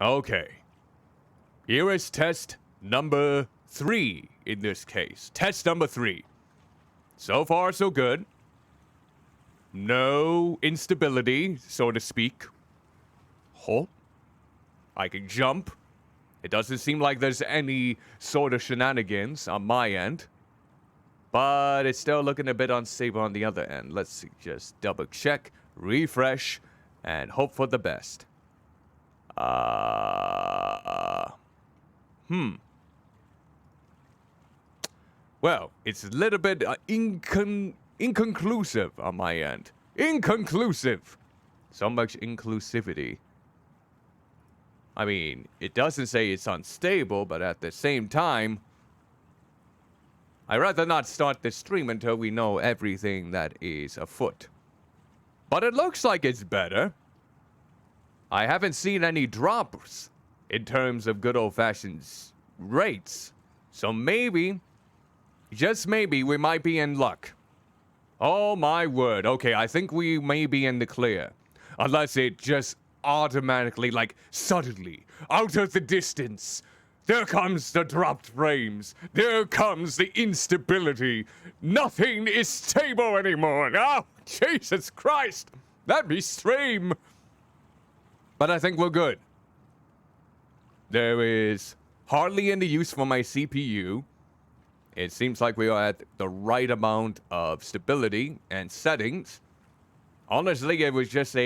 Okay. Here is test number 3 in this case. Test number 3. So far, so good. No instability, so to speak. Oh. I can jump. It doesn't seem like there's any sort of shenanigans on my end. But it's still looking a bit unstable on the other end. Let's just double check, refresh, and hope for the best. Well, it's a little bit inconclusive on my end. Inconclusive! So much inclusivity. I mean, it doesn't say it's unstable, but at the same time, I'd rather not start the stream until we know everything that is afoot. But it looks like it's better. I haven't seen any drops in terms of good old-fashioned rates. So maybe, just maybe, we might be in luck. Oh my word. Okay, I think we may be in the clear. Unless it just automatically, like, suddenly, out of the distance, there comes the dropped frames. There comes the instability. Nothing is stable anymore. Oh, Jesus Christ. That'd be stream. But I think we're good. There is hardly any use for my CPU. It seems like we are at the right amount of stability and settings. Honestly, it was just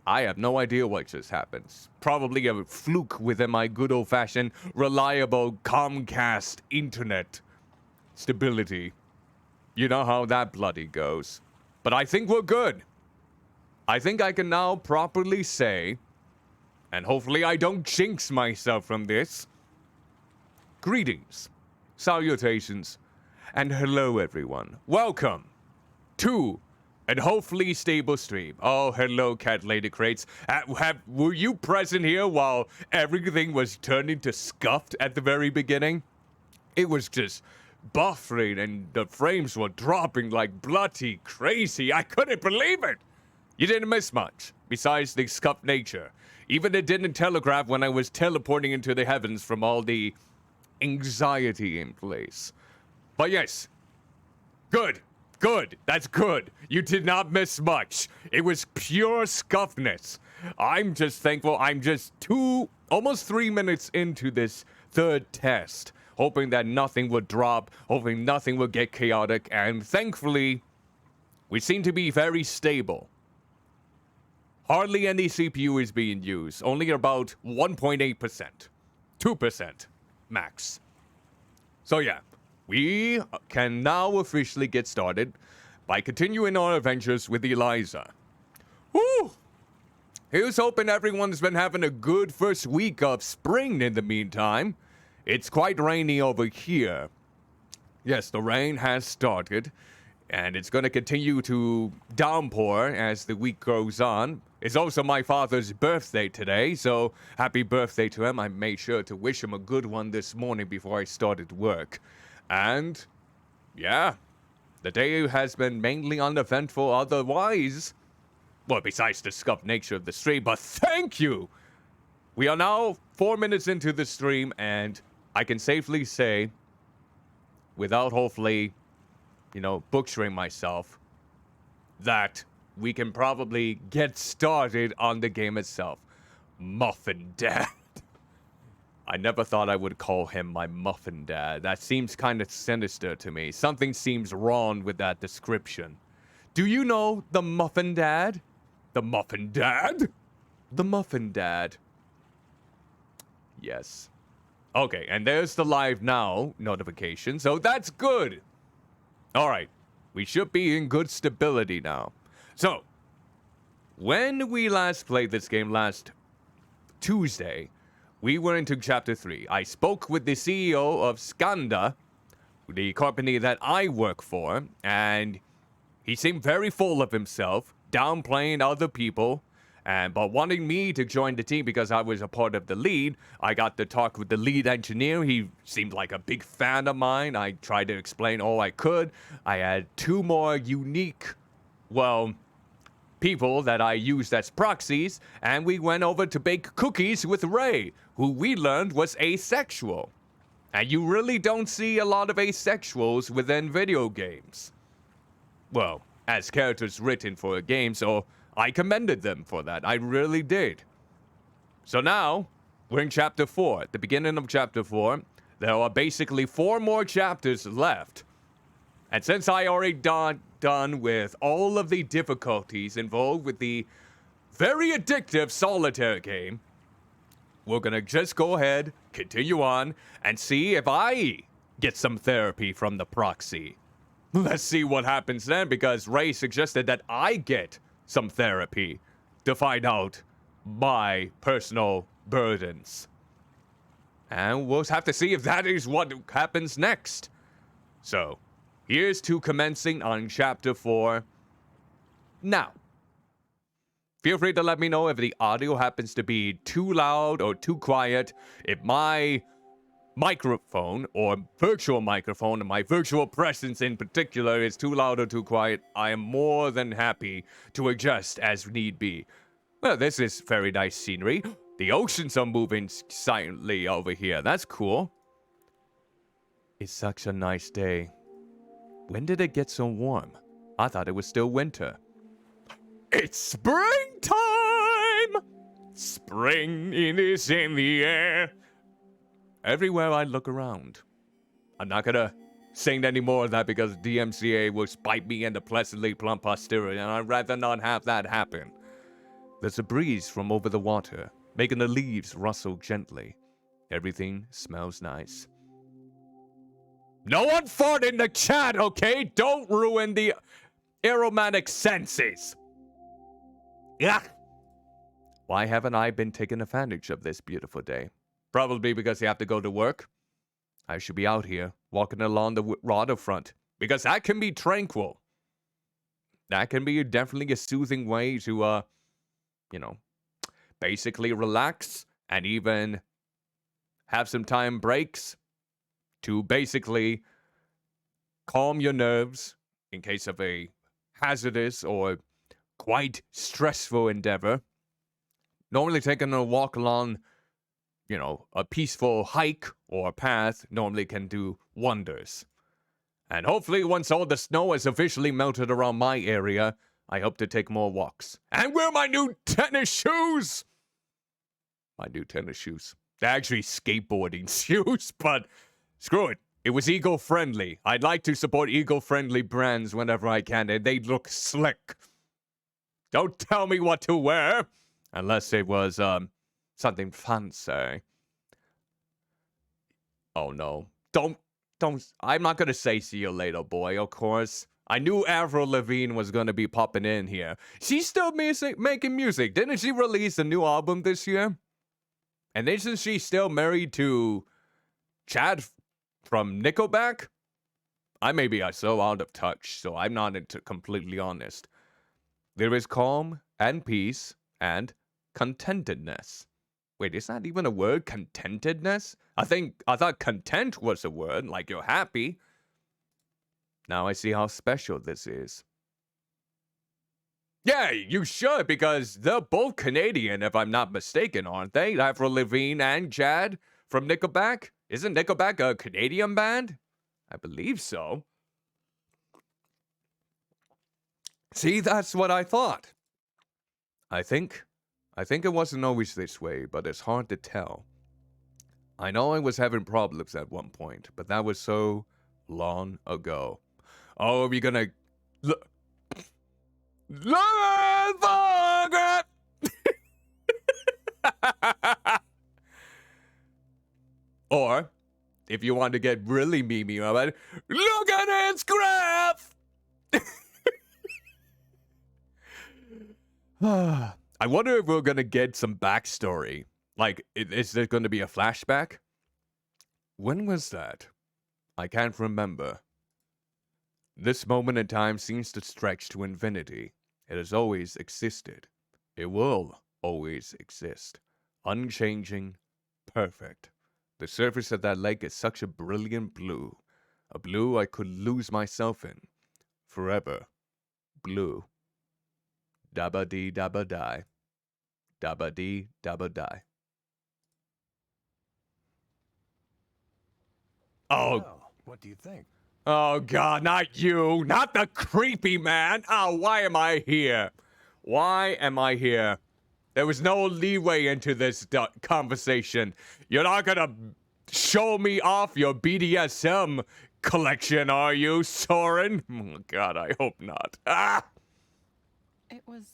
I have no idea what just happened. Probably a fluke within my good old-fashioned, reliable Comcast internet stability. You know how that bloody goes. But I think we're good. I think I can now properly say, and hopefully I don't jinx myself from this, greetings, salutations, and hello everyone. Welcome to and hopefully stable stream. Oh, hello, Cat Lady Crates. Were you present here while everything was turned into scuffed at the very beginning? It was just buffering and the frames were dropping like bloody crazy. I couldn't believe it. You didn't miss much, besides the scuffed nature. Even it didn't telegraph when I was teleporting into the heavens from all the anxiety in place. But yes, good. Good. That's good. You did not miss much. It was pure scuffness. I'm just thankful. I'm just almost 3 minutes into this third test, hoping that nothing would drop, hoping nothing would get chaotic, and thankfully, we seem to be very stable. Hardly any CPU is being used, only about 1.8%. 2% max. So yeah. We can now officially get started by continuing our adventures with Eliza. Woo! Here's hoping everyone's been having a good first week of spring in the meantime. It's quite rainy over here. Yes, the rain has started, and it's going to continue to downpour as the week goes on. It's also my father's birthday today, so happy birthday to him. I made sure to wish him a good one this morning before I started work. And, yeah, the day has been mainly uneventful otherwise. Well, besides the scuffed nature of the stream, but thank you! We are now 4 minutes into the stream, and I can safely say, without hopefully, butchering myself, that we can probably get started on the game itself. Muffin Dad. I never thought I would call him my Muffin Dad. That seems kind of sinister to me. Something seems wrong with that description. Do you know the Muffin Dad? The Muffin Dad? The Muffin Dad. Yes. Okay, and there's the live now notification, so that's good. All right, we should be in good stability now. So, when we last played this game last Tuesday, we were into Chapter 3. I spoke with the CEO of Skanda, the company that I work for, and he seemed very full of himself, downplaying other people, but wanting me to join the team because I was a part of the lead. I got to talk with the lead engineer. He seemed like a big fan of mine. I tried to explain all I could. I had 2 more unique, people that I used as proxies, and we went over to bake cookies with Ray, who we learned was asexual. And you really don't see a lot of asexuals within video games. Well, as characters written for a game, so I commended them for that. I really did. So now, we're in Chapter 4. At the beginning of Chapter 4, there are basically 4 more chapters left. And since I already done with all of the difficulties involved with the very addictive solitaire game, we're gonna just go ahead, continue on, and see if I get some therapy from the proxy. Let's see what happens then, because Ray suggested that I get some therapy to find out my personal burdens. And we'll have to see if that is what happens next. So, here's to commencing on Chapter 4 now. Feel free to let me know if the audio happens to be too loud or too quiet, if my microphone or virtual microphone and my virtual presence in particular is too loud or too quiet. I am more than happy to adjust as need be. Well, this is very nice scenery. The oceans are moving silently over here. That's cool. It's such a nice day. When did it get so warm? I thought it was still winter. It's springtime! Spring is in the air. Everywhere I look around. I'm not gonna sing any more of that because DMCA will spite me into pleasantly plump posterity, and I'd rather not have that happen. There's a breeze from over the water, making the leaves rustle gently. Everything smells nice. No one fart in the chat, okay? Don't ruin the aromatic senses. Yeah. Why haven't I been taking advantage of this beautiful day? Probably because you have to go to work. I should be out here, walking along the waterfront, because that can be tranquil. That can be definitely a soothing way to, basically relax and even have some time breaks to basically calm your nerves in case of a hazardous or quite stressful endeavor. Normally taking a walk along, a peaceful hike or path normally can do wonders. And hopefully once all the snow has officially melted around my area, I hope to take more walks. And wear my new tennis shoes! My new tennis shoes. They're actually skateboarding shoes, but screw it. It was eco-friendly. I'd like to support eco-friendly brands whenever I can, and they look slick. Don't tell me what to wear, unless it was, something fancy. Oh no. Don't, I'm not gonna say see you later, boy, of course. I knew Avril Lavigne was gonna be popping in here. She's still making music. Didn't she release a new album this year? And isn't she still married to Chad from Nickelback? I may be so out of touch, so I'm not completely honest. There is calm and peace and contentedness. Wait, is that even a word? Contentedness? I thought content was a word, like you're happy. Now I see how special this is. Yeah, you should, because they're both Canadian, if I'm not mistaken, aren't they? Avril Lavigne and Chad from Nickelback? Isn't Nickelback a Canadian band? I believe so. See, that's what I thought. I think it wasn't always this way, but it's hard to tell. I know I was having problems at one point, but that was so long ago. Oh, are you gonna... Or, if you want to get really memey about it, look at its graph! I wonder if we're gonna get some backstory. Like, is there gonna be a flashback? When was that? I can't remember. This moment in time seems to stretch to infinity. It has always existed. It will always exist. Unchanging, perfect. The surface of that lake is such a brilliant blue. A blue I could lose myself in. Forever. Blue. Dabba dee dabba die. Dabba dee dabba die. Oh. Well, what do you think? Oh God, not you. Not the creepy man. Oh, why am I here? Why am I here? There was no leeway into this conversation. You're not gonna show me off your BDSM collection, are you, Soren? Oh God, I hope not. Ah! It was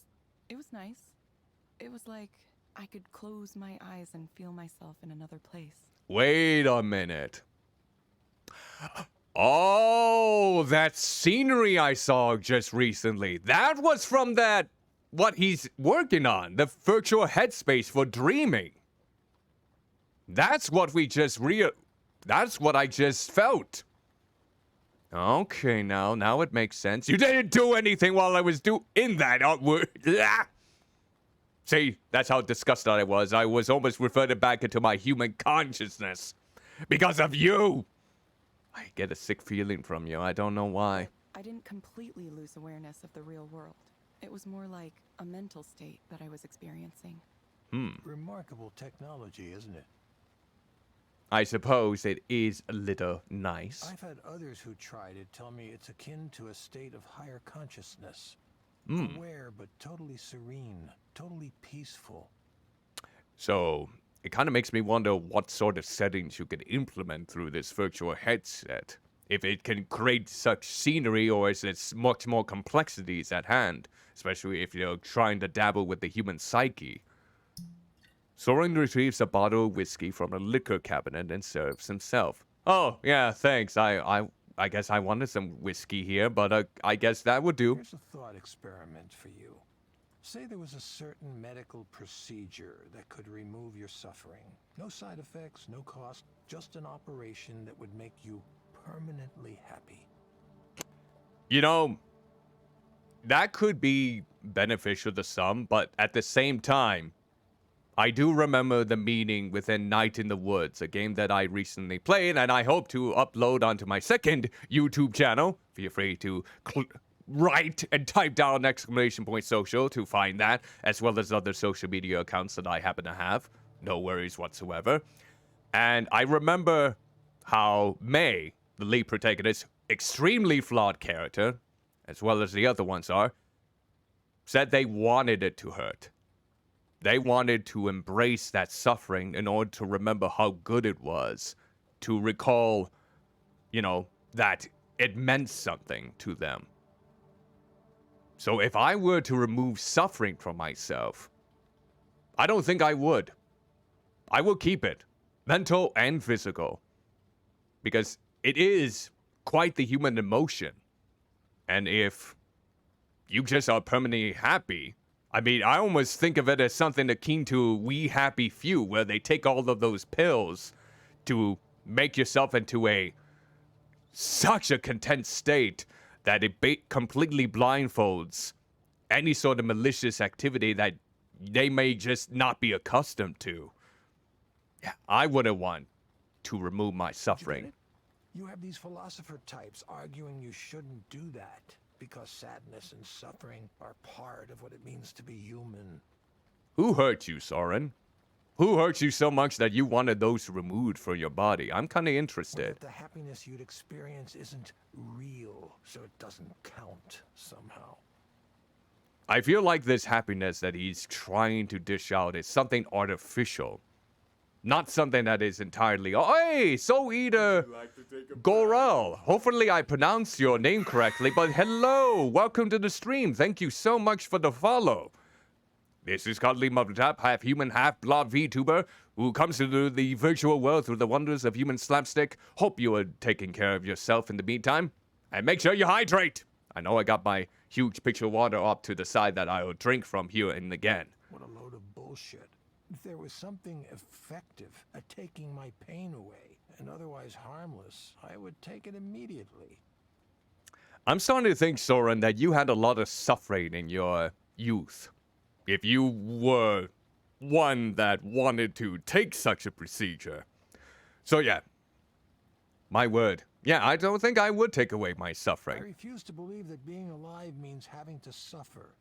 nice. It was like I could close my eyes and feel myself in another place. Wait a minute. Oh, that scenery I saw just recently. That was from what he's working on, the virtual headspace for dreaming. That's what that's what I just felt. Okay, now it makes sense. You didn't do anything while I was in that artwork. See, that's how disgusted I was. I was almost reverted back into my human consciousness. Because of you! I get a sick feeling from you. I don't know why. I didn't completely lose awareness of the real world. It was more like a mental state that I was experiencing. Remarkable technology, isn't it? I suppose it is a little nice. I've had others who tried it tell me it's akin to a state of higher consciousness. Aware but totally serene, totally peaceful. So, it kind of makes me wonder what sort of settings you can implement through this virtual headset. If it can create such scenery, or is it much more complexities at hand, especially if you're trying to dabble with the human psyche. Soren retrieves a bottle of whiskey from a liquor cabinet and serves himself. Oh, yeah, thanks. I guess I wanted some whiskey here, but I guess that would do. Here's a thought experiment for you. Say there was a certain medical procedure that could remove your suffering. No side effects, no cost, just an operation that would make you permanently happy. You know, that could be beneficial to some, but at the same time, I do remember the meaning within Night in the Woods, a game that I recently played, and I hope to upload onto my second YouTube channel. Feel free to write and type down !social to find that, as well as other social media accounts that I happen to have. No worries whatsoever. And I remember how May, the lead protagonist, extremely flawed character, as well as the other ones are, said they wanted it to hurt. They wanted to embrace that suffering in order to remember how good it was, to recall, that it meant something to them. So if I were to remove suffering from myself, I don't think I would. I will keep it, mental and physical, because it is quite the human emotion. And if you just are permanently happy, I mean, I almost think of it as something akin to We Happy Few, where they take all of those pills to make yourself into such a content state that it completely blindfolds any sort of malicious activity that they may just not be accustomed to. Yeah, I wouldn't want to remove my suffering. You have these philosopher types arguing you shouldn't do that because sadness and suffering are part of what it means to be human. Who hurt you, Soren? Who hurt you so much that you wanted those removed from your body? I'm kind of interested. Well, the happiness you'd experience isn't real, so it doesn't count somehow. I feel like this happiness that he's trying to dish out is something artificial. Not something that is entirely... Oh, hey, so Eater Gorel. Hopefully I pronounced your name correctly, but hello. Welcome to the stream. Thank you so much for the follow. This is Cuddlymuffintop, half human, half blood VTuber, who comes to the virtual world through the wonders of human slapstick. Hope you are taking care of yourself in the meantime. And make sure you hydrate. I know I got my huge pitcher of water up to the side that I will drink from here and again. What a load of bullshit. If there was something effective at taking my pain away and otherwise harmless, I would take it immediately. I'm starting to think, Soren, that you had a lot of suffering in your youth. If you were one that wanted to take such a procedure. So yeah, my word. Yeah, I don't think I would take away my I suffering. refuse to believe that being alive means having to suffer.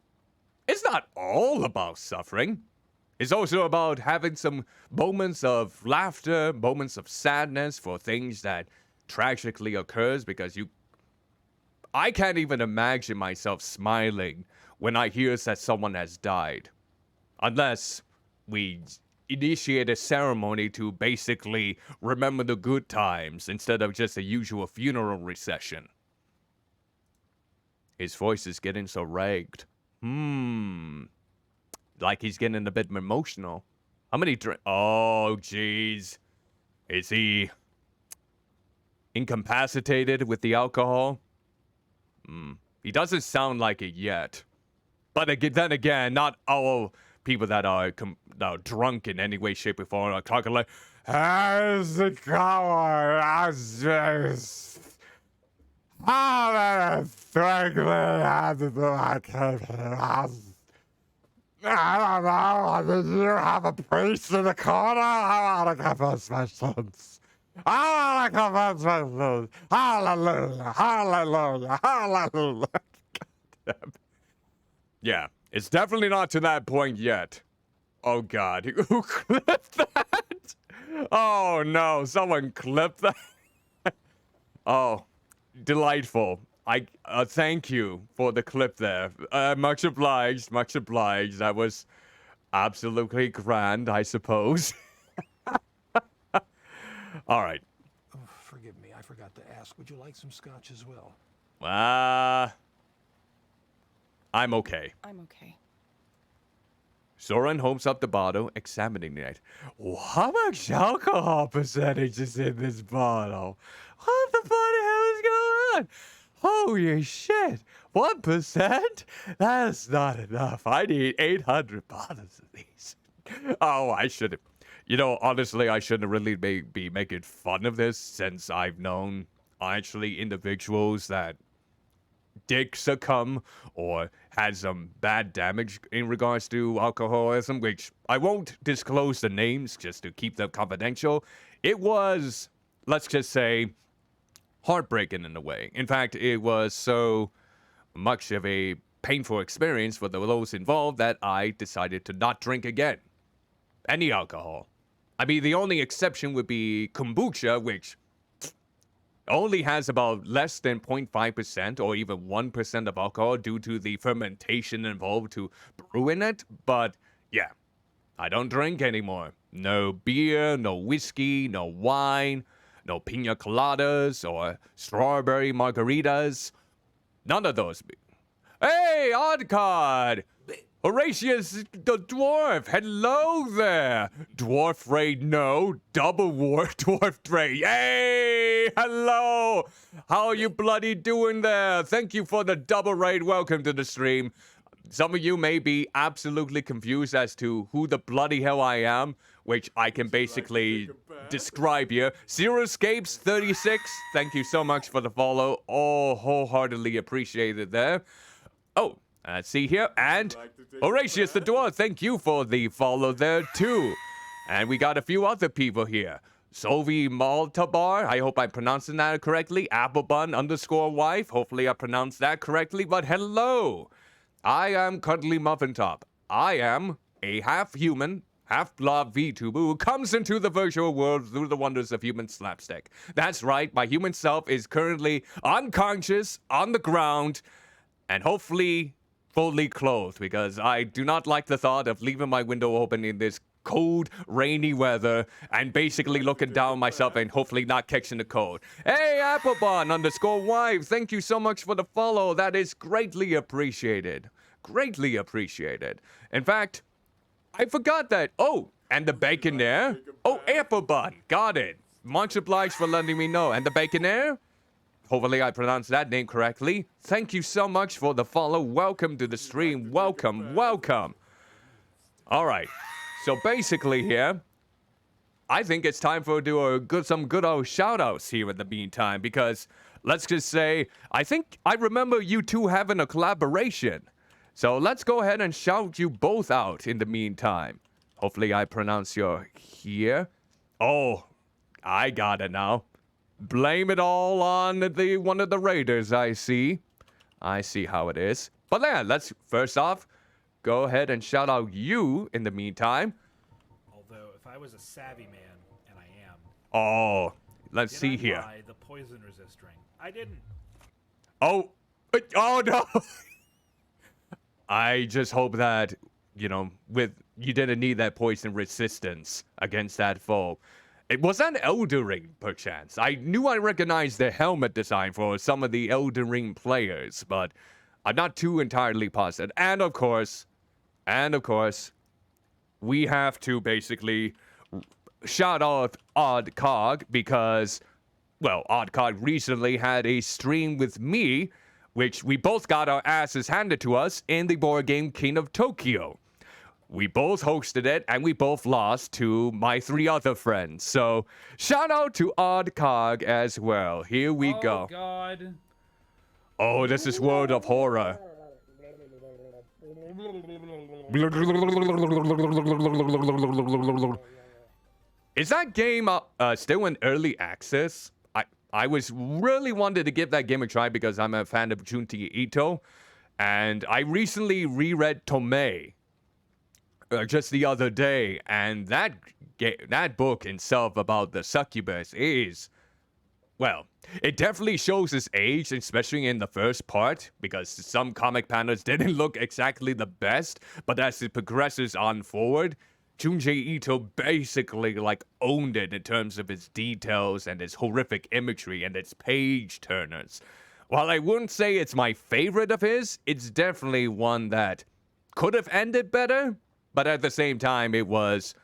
It's not all about suffering. It's also about having some moments of laughter, moments of sadness for things that tragically occurs because I can't even imagine myself smiling when I hear that someone has died. Unless we initiate a ceremony to basically remember the good times instead of just a usual funeral recession. His voice is getting so ragged. Like he's getting a bit emotional. How many Oh, jeez. Is he incapacitated with the alcohol? He doesn't sound like it yet. But then again, not all people that are drunk in any way, shape, or form are talking like, how's it going? How's this? I don't know. Did you have a priest in the corner? I want to confess my sins. I want to confess my sins. Hallelujah. Hallelujah. Hallelujah. Yeah, it's definitely not to that point yet. Oh, God. Who clipped that? Oh, no. Someone clipped that. Oh, delightful. Thank you for the clip there. Much obliged, much obliged. That was absolutely grand, I suppose. All right. Oh, forgive me, I forgot to ask. Would you like some scotch as well? I'm okay. I'm okay. Soren holds up the bottle, examining it. How much alcohol percentage is in this bottle? What the bloody hell is going on? Holy shit! 1%? That's not enough. I need 800 bottles of these. Oh, I shouldn't. Honestly, I shouldn't really be making fun of this since I've known actually individuals that did succumb or had some bad damage in regards to alcoholism, which I won't disclose the names just to keep them confidential. It was, let's just say, heartbreaking in a way. In fact, it was so much of a painful experience for those involved that I decided to not drink again. Any alcohol. I mean, the only exception would be kombucha, which only has about less than 0.5% or even 1% of alcohol due to the fermentation involved to brewing it. But yeah, I don't drink anymore. No beer, no whiskey, no wine, no pina coladas or strawberry margaritas. None of those. Hey, Oddcard! Horatius the dwarf, hello there! Dwarf raid, no. Double war dwarf raid. Hey, hello! How are you bloody doing there? Thank you for the double raid. Welcome to the stream. Some of you may be absolutely confused as to who the bloody hell I am, which I can basically describe here. Zero Escapes 36, thank you so much for the follow. Oh, wholeheartedly appreciated there. Oh, let's see here. And Horatius the Dwarf, thank you for the follow there too. And we got a few other people here. Sovi Maltabar, I hope I'm pronouncing that correctly. Applebun_wife, hopefully I pronounced that correctly. But hello, I am Cuddlymuffintop. I am a half-human, half-blob VTuber who comes into the virtual world through the wonders of human slapstick. That's right, my human self is currently unconscious, on the ground, and hopefully fully clothed, because I do not like the thought of leaving my window open in this cold, rainy weather and basically looking down myself and hopefully not catching the cold. Hey, Applebon_wife, thank you so much for the follow. That is greatly appreciated. Greatly appreciated. In fact, I forgot that. Oh, and the bacon there. Oh, Applebun, got it. Much obliged for letting me know. And the bacon there? Hopefully I pronounced that name correctly. Thank you so much for the follow. Welcome to the stream. Welcome, welcome. All right. So basically here, I think it's time for some good old shout-outs here in the meantime, because let's just say, I think I remember you two having a collaboration. So let's go ahead and shout you both out in the meantime. Hopefully I pronounce your here. Oh, I got it now. Blame it all on one of the raiders, I see. I see how it is. But yeah, let's first off, go ahead and shout out you in the meantime. Although, if I was a savvy man, and I am, Oh, let's did see I here. buy the poison resist ring? I didn't. Oh, oh no. I just hope that, you know, you didn't need that poison resistance against that foe. It was an Elden Ring, perchance. I knew I recognized the helmet design for some of the Elden Ring players, but I'm not too entirely positive. And of course, we have to basically shout out Oddcog because, well, Oddcog recently had a stream with me, which we both got our asses handed to us in the board game King of Tokyo. We both hosted it, and we both lost to my 3 other friends. So, shout out to Oddcog as well. Here we go. Oh, God. Oh, this is World of Horror. Is that game still in early access? I was really wanted to give that game a try because I'm a fan of Junji Ito. And I recently reread Tomei just the other day, and that book itself about the succubus is, well, it definitely shows his age, especially in the first part, because some comic panels didn't look exactly the best, but as it progresses on forward, Junji Ito basically like owned it in terms of its details and its horrific imagery and its page turners. While I wouldn't say it's my favorite of his, it's definitely one that could have ended better, but at the same time, it was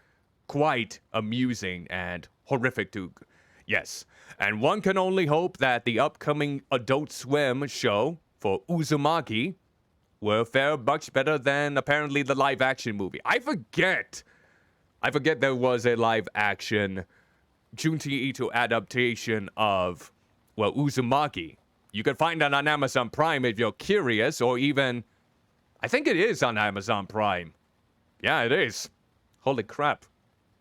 quite amusing and horrific to... Yes. And one can only hope that the upcoming Adult Swim show for Uzumaki will fare much better than apparently the live-action movie. I forget there was a live-action Junji Ito adaptation of, well, Uzumaki. You can find it on Amazon Prime if you're curious, or even... I think it is on Amazon Prime. Yeah, it is. Holy crap.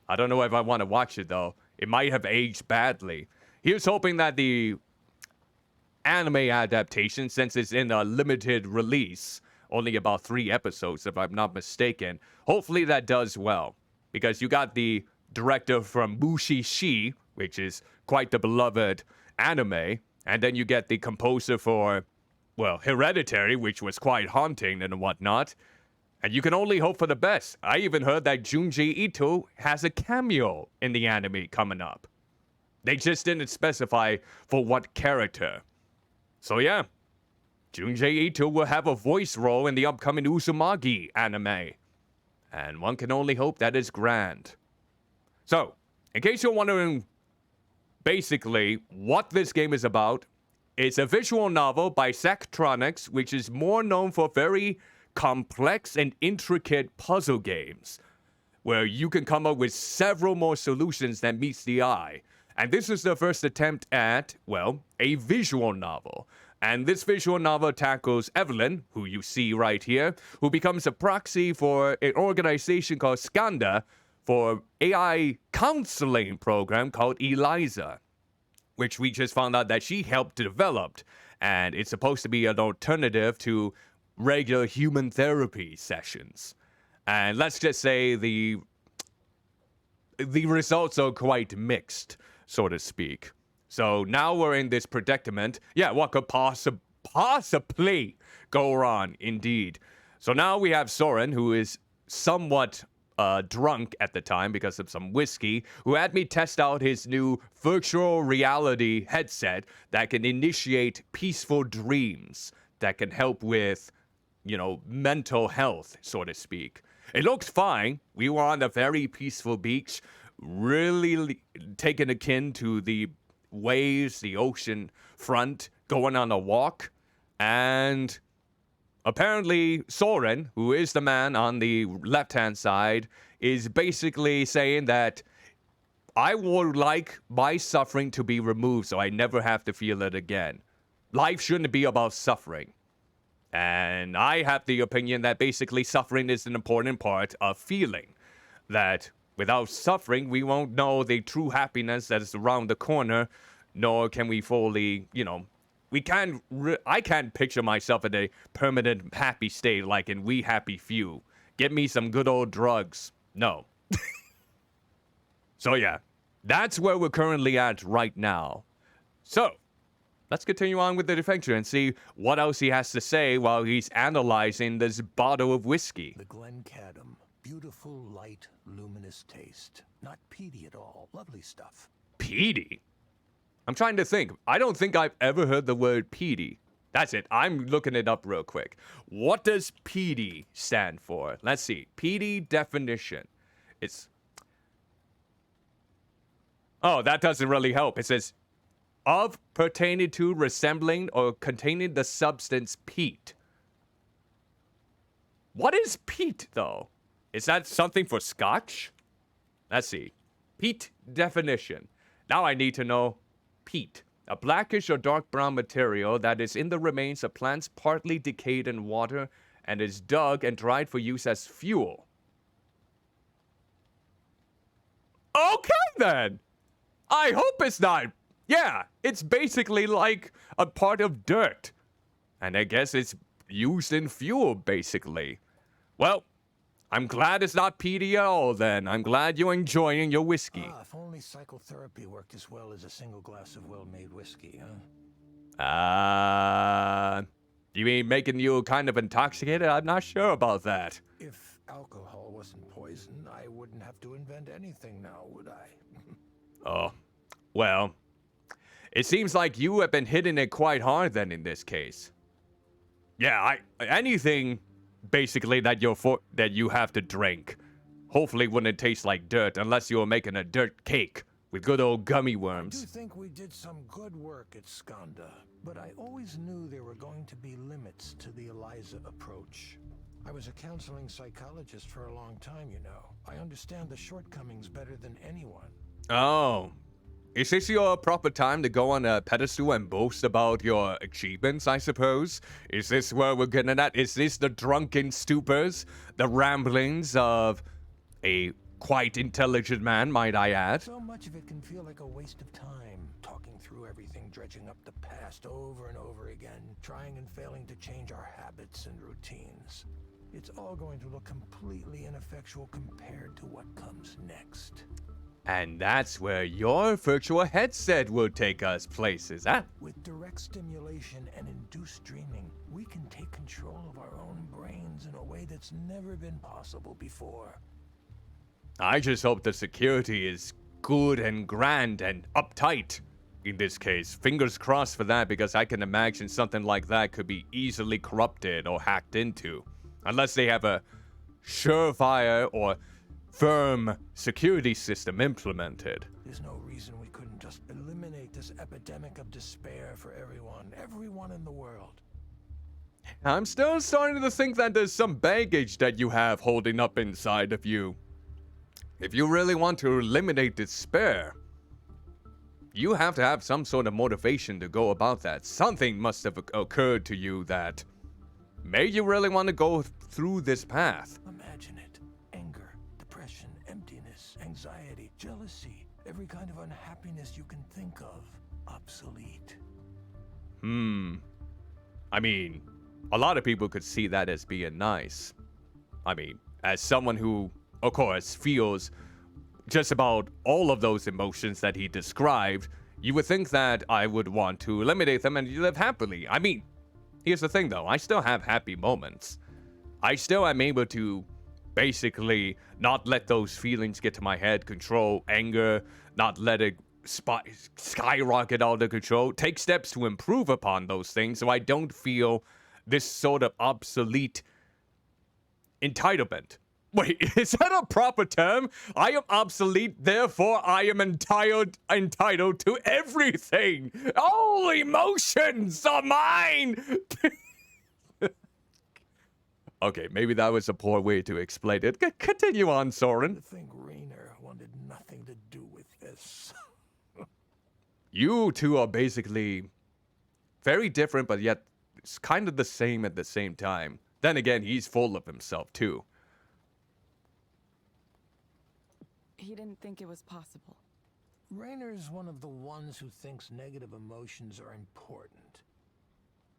I don't know if I want to watch it, though. It might have aged badly. Here's hoping that the anime adaptation, since it's in a limited release, only about 3 episodes, if I'm not mistaken, hopefully that does well. Because you got the director from Mushishi, which is quite the beloved anime, and then you get the composer for, well, Hereditary, which was quite haunting and whatnot. And you can only hope for the best. I even heard that Junji Ito has a cameo in the anime coming up. They just didn't specify for what character. So yeah, Junji Ito will have a voice role in the upcoming Uzumaki anime. And one can only hope that is grand. So, in case you're wondering basically what this game is about, it's a visual novel by Zachtronics, which is more known for very complex and intricate puzzle games, where you can come up with several more solutions than meets the eye. And this is the first attempt at, well, a visual novel. And this visual novel tackles Evelyn, who you see right here, who becomes a proxy for an organization called Skanda for AI counseling program called Eliza, which we just found out that she helped develop. And it's supposed to be an alternative to regular human therapy sessions. And let's just say the results are quite mixed, so to speak. So now we're in this predicament. Yeah, what could possibly go wrong, indeed. So now we have Soren, who is somewhat drunk at the time because of some whiskey, who had me test out his new virtual reality headset that can initiate peaceful dreams that can help with, you know, mental health, so to speak. It looked fine. We were on a very peaceful beach, really taken akin to the waves, the ocean front, going on a walk. And apparently Soren, who is the man on the left-hand side, is basically saying that I would like my suffering to be removed so I never have to feel it again. Life shouldn't be about suffering. And I have the opinion that basically suffering is an important part of feeling. That without suffering, we won't know the true happiness that is around the corner, nor can we fully, you know, I can't picture myself in a permanent happy state like in We Happy Few. Get me some good old drugs. No. So yeah, that's where we're currently at right now. So, let's continue on with the adventure and see what else he has to say while he's analyzing this bottle of whiskey. The Glencadam. Beautiful, light, luminous taste. Not peaty at all. Lovely stuff. Peaty? I'm trying to think. I don't think I've ever heard the word peaty. That's it. I'm looking it up real quick. What does peaty stand for? Let's see. Peaty definition. It's... Oh, that doesn't really help. It says, of, pertaining to, resembling, or containing the substance peat. What is peat, though? Is that something for scotch? Let's see. Peat definition. Now I need to know peat. A blackish or dark brown material that is in the remains of plants partly decayed in water and is dug and dried for use as fuel. Okay, then. I hope it's not. Yeah, it's basically like a part of dirt. And I guess it's used in fuel, basically. Well, I'm glad it's not peaty at all, then. I'm glad you're enjoying your whiskey. Ah, if only psychotherapy worked as well as a single glass of well-made whiskey, huh? You mean making you kind of intoxicated? I'm not sure about that. If alcohol wasn't poison, I wouldn't have to invent anything now, would I? Oh, well, it seems like you have been hitting it quite hard then in this case. Yeah, anything basically that you have to drink, hopefully wouldn't taste like dirt unless you were making a dirt cake with good old gummy I worms. do think we did some good work at Skanda, but I always knew there were going to be limits to the Eliza approach. I was a counseling psychologist for a long time, you know. I understand the shortcomings better than anyone. Oh. Is this your proper time to go on a pedestal and boast about your achievements, I suppose? Is this where we're getting at? Is this the drunken stupors? The ramblings of a quite intelligent man, might I add? So much of it can feel like a waste of time, talking through everything, dredging up the past over and over again, trying and failing to change our habits and routines. It's all going to look completely ineffectual compared to what comes next. And that's where your virtual headset will take us places, huh? With direct stimulation and induced dreaming, we can take control of our own brains in a way that's never been possible before. I just hope the security is good and grand and uptight in this case. Fingers crossed for that, because I can imagine something like that could be easily corrupted or hacked into. Unless they have a surefire or firm security system implemented. There's no reason we couldn't just eliminate this epidemic of despair for everyone in the world. I'm still starting to think that there's some baggage that you have holding up inside of you. If you really want to eliminate despair, you have to have some sort of motivation to go about that. Something must have occurred to you that made you really want to go through this path. Imagine it. Anger, depression, emptiness, anxiety, jealousy, every kind of unhappiness you can think of. Obsolete. I mean, a lot of people could see that as being nice. I mean, as someone who, of course, feels just about all of those emotions that he described, you would think that I would want to eliminate them and live happily. I mean, here's the thing though, I still have happy moments. I still am able to basically not let those feelings get to my head, control anger, not let it skyrocket out of control, take steps to improve upon those things so I don't feel this sort of obsolete entitlement. Wait, is that a proper term? I am obsolete, therefore I am entitled to everything. All emotions are mine. Okay, maybe that was a poor way to explain it. Continue on, Soren. I think Rainer wanted nothing to do with this. You two are basically very different, but yet it's kind of the same at the same time. Then again, he's full of himself, too. He didn't think it was possible. Rainer's one of the ones who thinks negative emotions are important.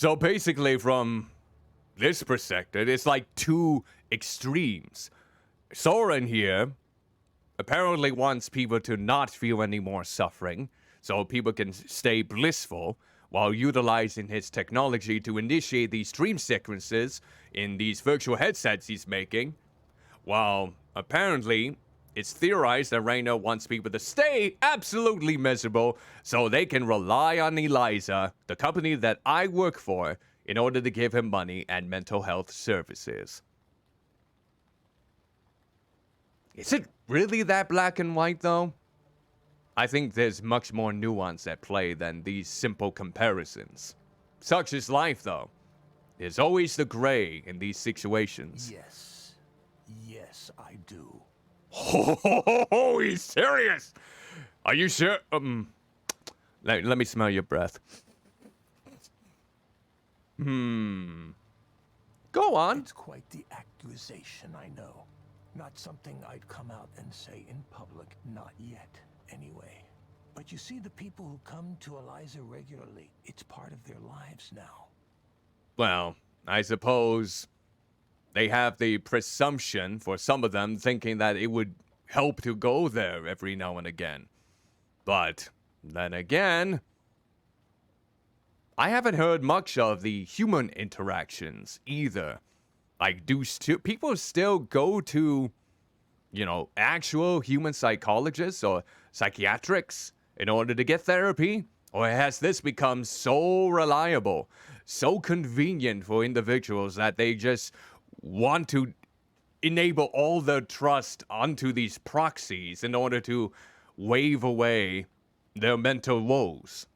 So basically, from this perspective, it's like two extremes. Soren here apparently wants people to not feel any more suffering, so people can stay blissful, while utilizing his technology to initiate these dream sequences in these virtual headsets he's making. While apparently, it's theorized that Reino wants people to stay absolutely miserable so they can rely on Eliza, the company that I work for, in order to give him money and mental health services. Is it really that black and white, though? I think there's much more nuance at play than these simple comparisons. Such is life, though. There's always the gray in these situations. Yes. Yes, I do. Oh, he's serious! Are you sure? Let me smell your breath. Go on. It's quite the accusation, I know. Not something I'd come out and say in public, not yet, anyway. But you see, the people who come to Eliza regularly, it's part of their lives now. Well, I suppose they have the presumption for some of them thinking that it would help to go there every now and again. But then again, I haven't heard much of the human interactions either. Like, people still go to, actual human psychologists or psychiatrics in order to get therapy? Or has this become so reliable, so convenient for individuals that they just want to enable all their trust onto these proxies in order to wave away their mental woes?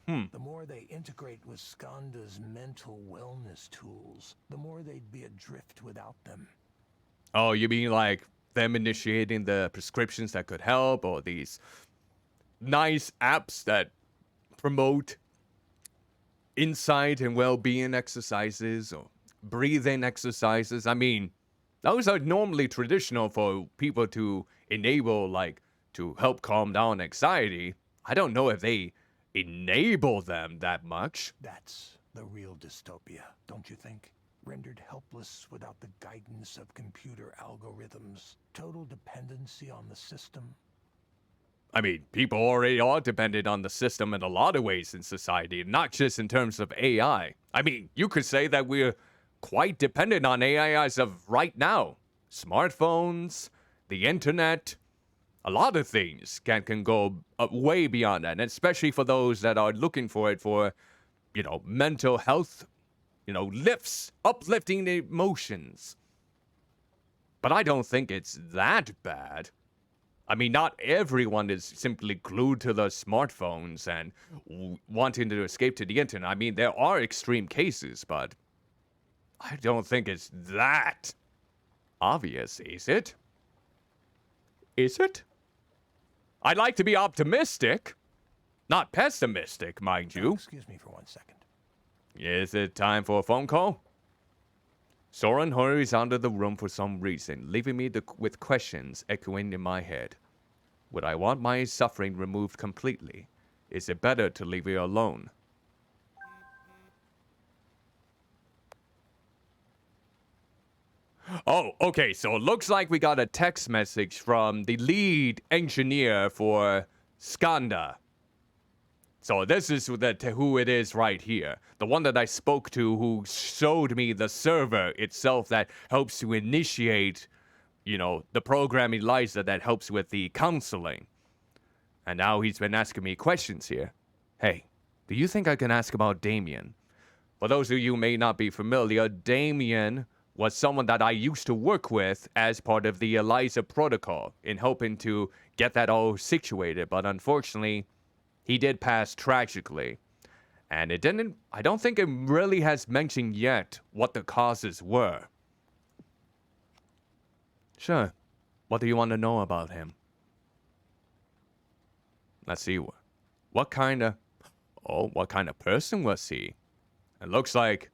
The more they integrate with Skanda's mental wellness tools, the more they'd be adrift without them. Oh, you mean like them initiating the prescriptions that could help, or these nice apps that promote insight and well-being exercises or breathing exercises? I mean, those are normally traditional for people to enable, like, to help calm down anxiety. I don't know if they enable them that much. That's the real dystopia, don't you think? Rendered helpless without the guidance of computer algorithms. Total dependency on the system. I mean, people already are dependent on the system in a lot of ways in society, not just in terms of AI. I mean, you could say that we're quite dependent on AI as of right now. Smartphones, the internet, a lot of things can go way beyond that, and especially for those that are looking for it for, mental health, lifts, uplifting emotions. But I don't think it's that bad. I mean, not everyone is simply glued to their smartphones and wanting to escape to the internet. I mean, there are extreme cases, but I don't think it's that obvious, is it? Is it? I'd like to be optimistic, not pessimistic, mind you. Excuse me for 1 second. Is it time for a phone call? Soren hurries out of the room for some reason, leaving me with questions echoing in my head. Would I want my suffering removed completely? Is it better to leave it alone? Oh, okay, so it looks like we got a text message from the lead engineer for Skanda. So this is who it is right here. The one that I spoke to who showed me the server itself that helps to initiate, the program Eliza that helps with the counseling. And now he's been asking me questions here. Hey, do you think I can ask about Damien? For those of you who may not be familiar, Damien was someone that I used to work with as part of the Eliza protocol in hoping to get that all situated, but unfortunately, he did pass tragically. And I don't think it really has mentioned yet what the causes were. Sure. What do you want to know about him? Let's see. What kind of person was he? It looks like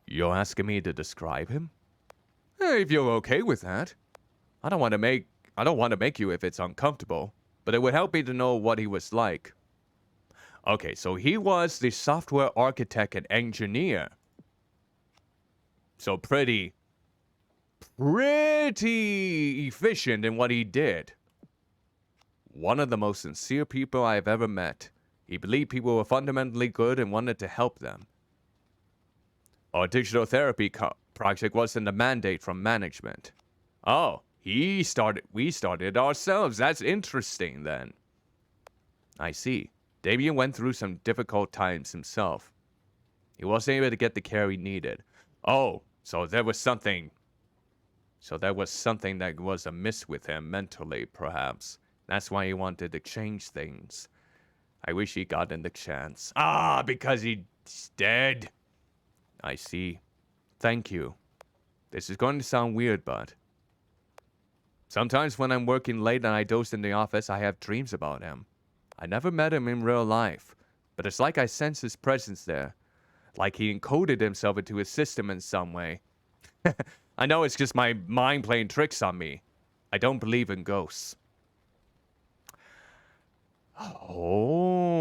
you're asking me to describe him? If you're okay with that. I don't want to make you if it's uncomfortable, but it would help me to know what he was like. Okay, so he was the software architect and engineer. So pretty efficient in what he did. One of the most sincere people I have ever met. He believed people were fundamentally good and wanted to help them. Our digital therapy project wasn't a mandate from management. Oh, we started ourselves. That's interesting then. I see. Damien went through some difficult times himself. He wasn't able to get the care he needed. Oh, so there was something that was amiss with him mentally, perhaps. That's why he wanted to change things. I wish he gotten the chance. Ah, because he's dead. I see. Thank you. This is going to sound weird, but sometimes when I'm working late and I doze in the office, I have dreams about him. I never met him in real life, but it's like I sense his presence there. Like he encoded himself into his system in some way. I know it's just my mind playing tricks on me. I don't believe in ghosts. Oh.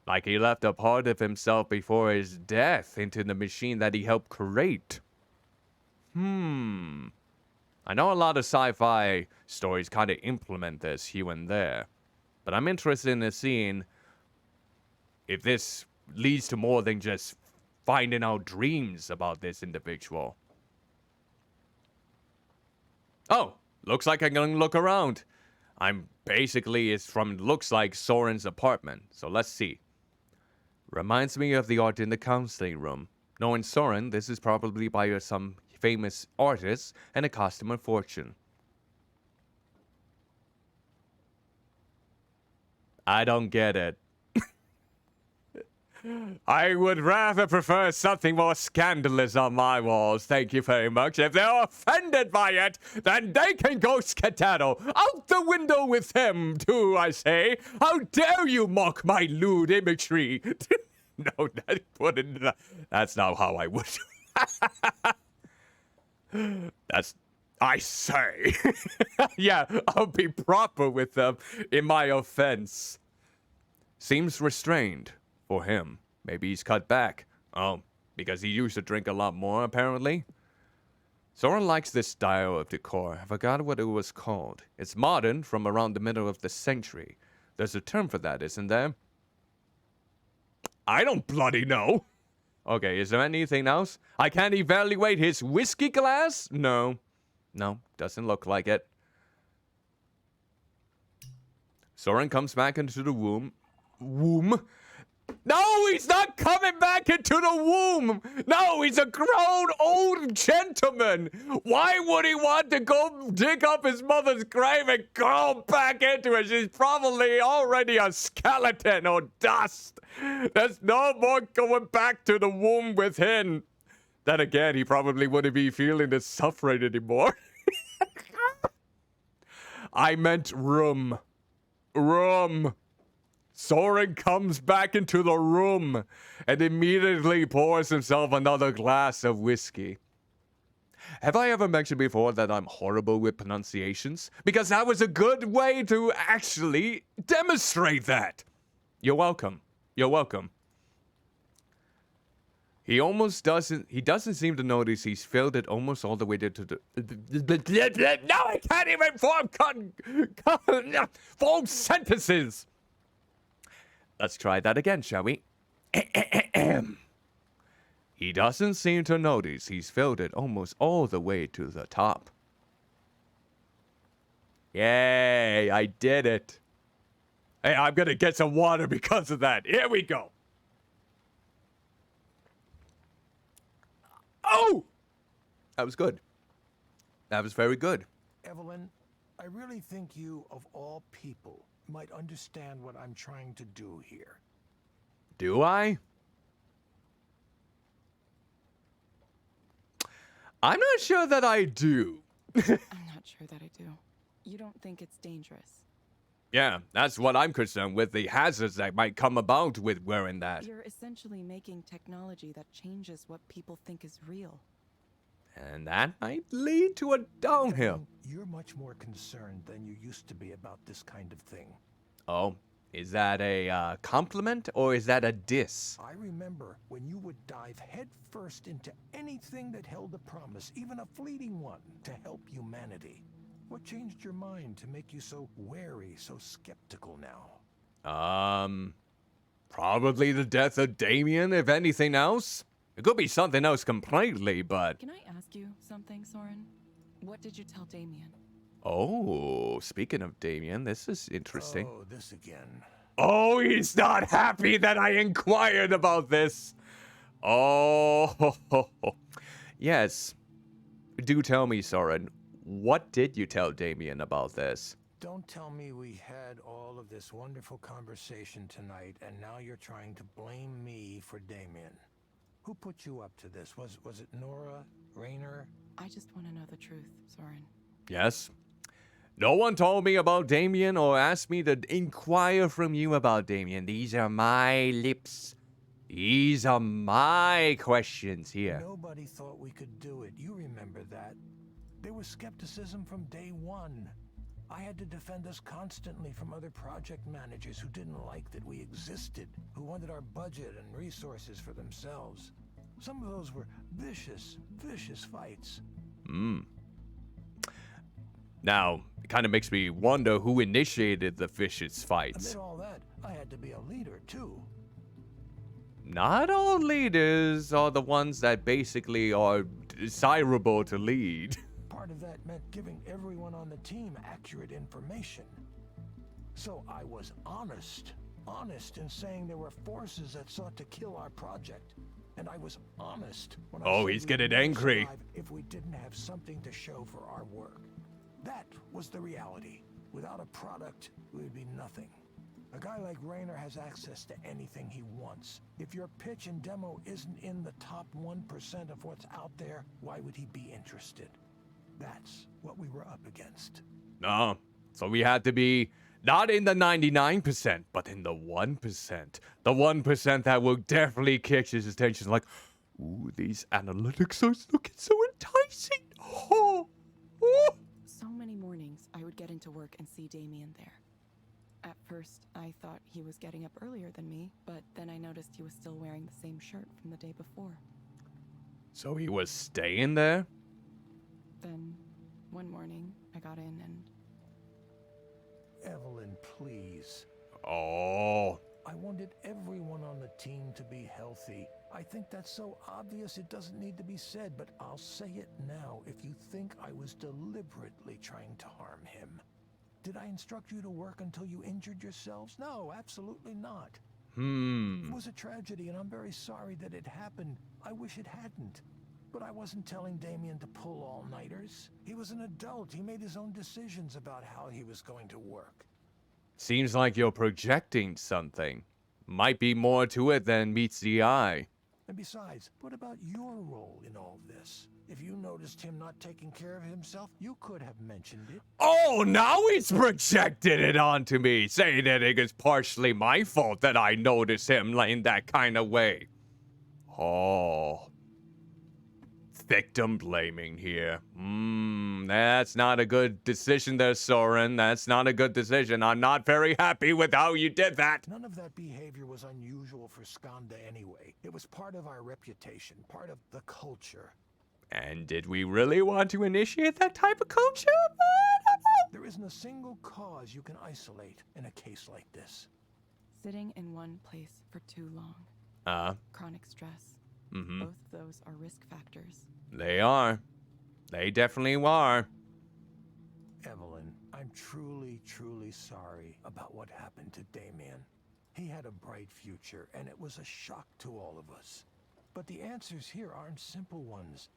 Like he left a part of himself before his death into the machine that he helped create. I know a lot of sci-fi stories kind of implement this here and there, but I'm interested in seeing if this leads to more than just finding out dreams about this individual. Oh, looks like I can look around. Looks like Soren's apartment, so let's see. Reminds me of the art in the counseling room. Knowing Soren, this is probably by some famous artist and it cost him a fortune. I don't get it. I would rather prefer something more scandalous on my walls, thank you very much. If they're offended by it, then they can go skedaddle. Out the window with them, too, I say. How dare you mock my lewd imagery? No, that's not how I would. I say. Yeah, I'll be proper with them in my offense. Seems restrained. For him. Maybe he's cut back. Oh, because he used to drink a lot more, apparently? Soren likes this style of decor. I forgot what it was called. It's modern, from around the middle of the century. There's a term for that, isn't there? I don't bloody know. Okay, is there anything else? I can't evaluate his whiskey glass? No, doesn't look like it. Soren comes back into the womb. No, he's not coming back into the womb. No, he's a grown old gentleman. Why would he want to go dig up his mother's grave and go back into it? She's probably already a skeleton or dust. There's no more going back to the womb with him. Then again, he probably wouldn't be feeling the suffering anymore. I meant room. Soren comes back into the room and immediately pours himself another glass of whiskey. Have I ever mentioned before that I'm horrible with pronunciations? Because that was a good way to actually demonstrate that. You're welcome. He doesn't seem to notice he's filled it almost all the way to the... No, I can't even form sentences. Let's try that again, shall we? He doesn't seem to notice he's filled it almost all the way to the top. Yay, I did it. Hey, I'm gonna get some water because of that. Here we go. Oh! That was good. That was very good. Evelyn, I really think you, of all people, might understand what I'm trying to do here. Do I? I'm not sure that I do. I'm not sure that I do. You don't think it's dangerous? Yeah, that's what I'm concerned with, the hazards that might come about with wearing that. You're essentially making technology that changes what people think is real. And that might lead to a downhill. You're much more concerned than you used to be about this kind of thing. Oh, Is that a compliment or is that a diss? I remember when you would dive headfirst into anything that held a promise, even a fleeting one, to help humanity. What changed your mind to make you so wary, so skeptical now? Probably the death of Damien, if anything else. It could be something else completely, but... Can I ask you something, Soren? What did you tell Damien? Oh, speaking of Damien, this is interesting. Oh, this again. Oh, he's not happy that I inquired about this. Oh, yes. Do tell me, Soren, what did you tell Damien about this? Don't tell me we had all of this wonderful conversation tonight, and now you're trying to blame me for Damien. Who put you up to this? Was it Nora? Raynor? I just want to know the truth, Soren. Yes. No one told me about Damien or asked me to inquire from you about Damien. These are my lips. These are my questions here. Nobody thought we could do it. You remember that. There was skepticism from day one. I had to defend us constantly from other project managers who didn't like that we existed, who wanted our budget and resources for themselves. Some of those were vicious, vicious fights. Now, it kind of makes me wonder who initiated the vicious fights. Amid all that, I had to be a leader, too. Not all leaders are the ones that basically are desirable to lead. Part of that meant giving everyone on the team accurate information. So I was honest in saying there were forces that sought to kill our project. And I was honest when I Oh, said he's we getting would never angry. survive if we didn't have something to show for our work. That was the reality. Without a product, we would be nothing. A guy like Raynor has access to anything he wants. If your pitch and demo isn't in the top 1% of what's out there, why would he be interested? That's what we were up against. No. So we had to be not in the 99%, but in the 1%. The 1% that will definitely catch his attention. Like, ooh, these analytics are looking so enticing. Oh. Oh. So many mornings I would get into work and see Damien there. At first, I thought he was getting up earlier than me, but then I noticed he was still wearing the same shirt from the day before. So he was staying there? Then, one morning, I got in and... Evelyn, please. Oh. I wanted everyone on the team to be healthy. I think that's so obvious it doesn't need to be said, but I'll say it now if you think I was deliberately trying to harm him. Did I instruct you to work until you injured yourselves? No, absolutely not. It was a tragedy, and I'm very sorry that it happened. I wish it hadn't. But I wasn't telling Damien to pull all-nighters. He was an adult. He made his own decisions about how he was going to work. Seems like you're projecting something. Might be more to it than meets the eye. And besides, what about your role in all this? If you noticed him not taking care of himself, you could have mentioned it. Oh, now he's projected it onto me, saying that it is partially my fault that I notice him in that kind of way. Oh. Victim blaming here. That's not a good decision there, Soren. That's not a good decision. I'm not very happy with how you did that. None of that behavior was unusual for Skanda anyway. It was part of our reputation, part of the culture. And did we really want to initiate that type of culture? There isn't a single cause you can isolate in a case like this. Sitting in one place for too long. Chronic stress. Both of those are risk factors. They are. They definitely are. Evelyn, I'm truly, truly sorry about what happened to Damien. He had a bright future, and it was a shock to all of us. But the answers here aren't simple ones.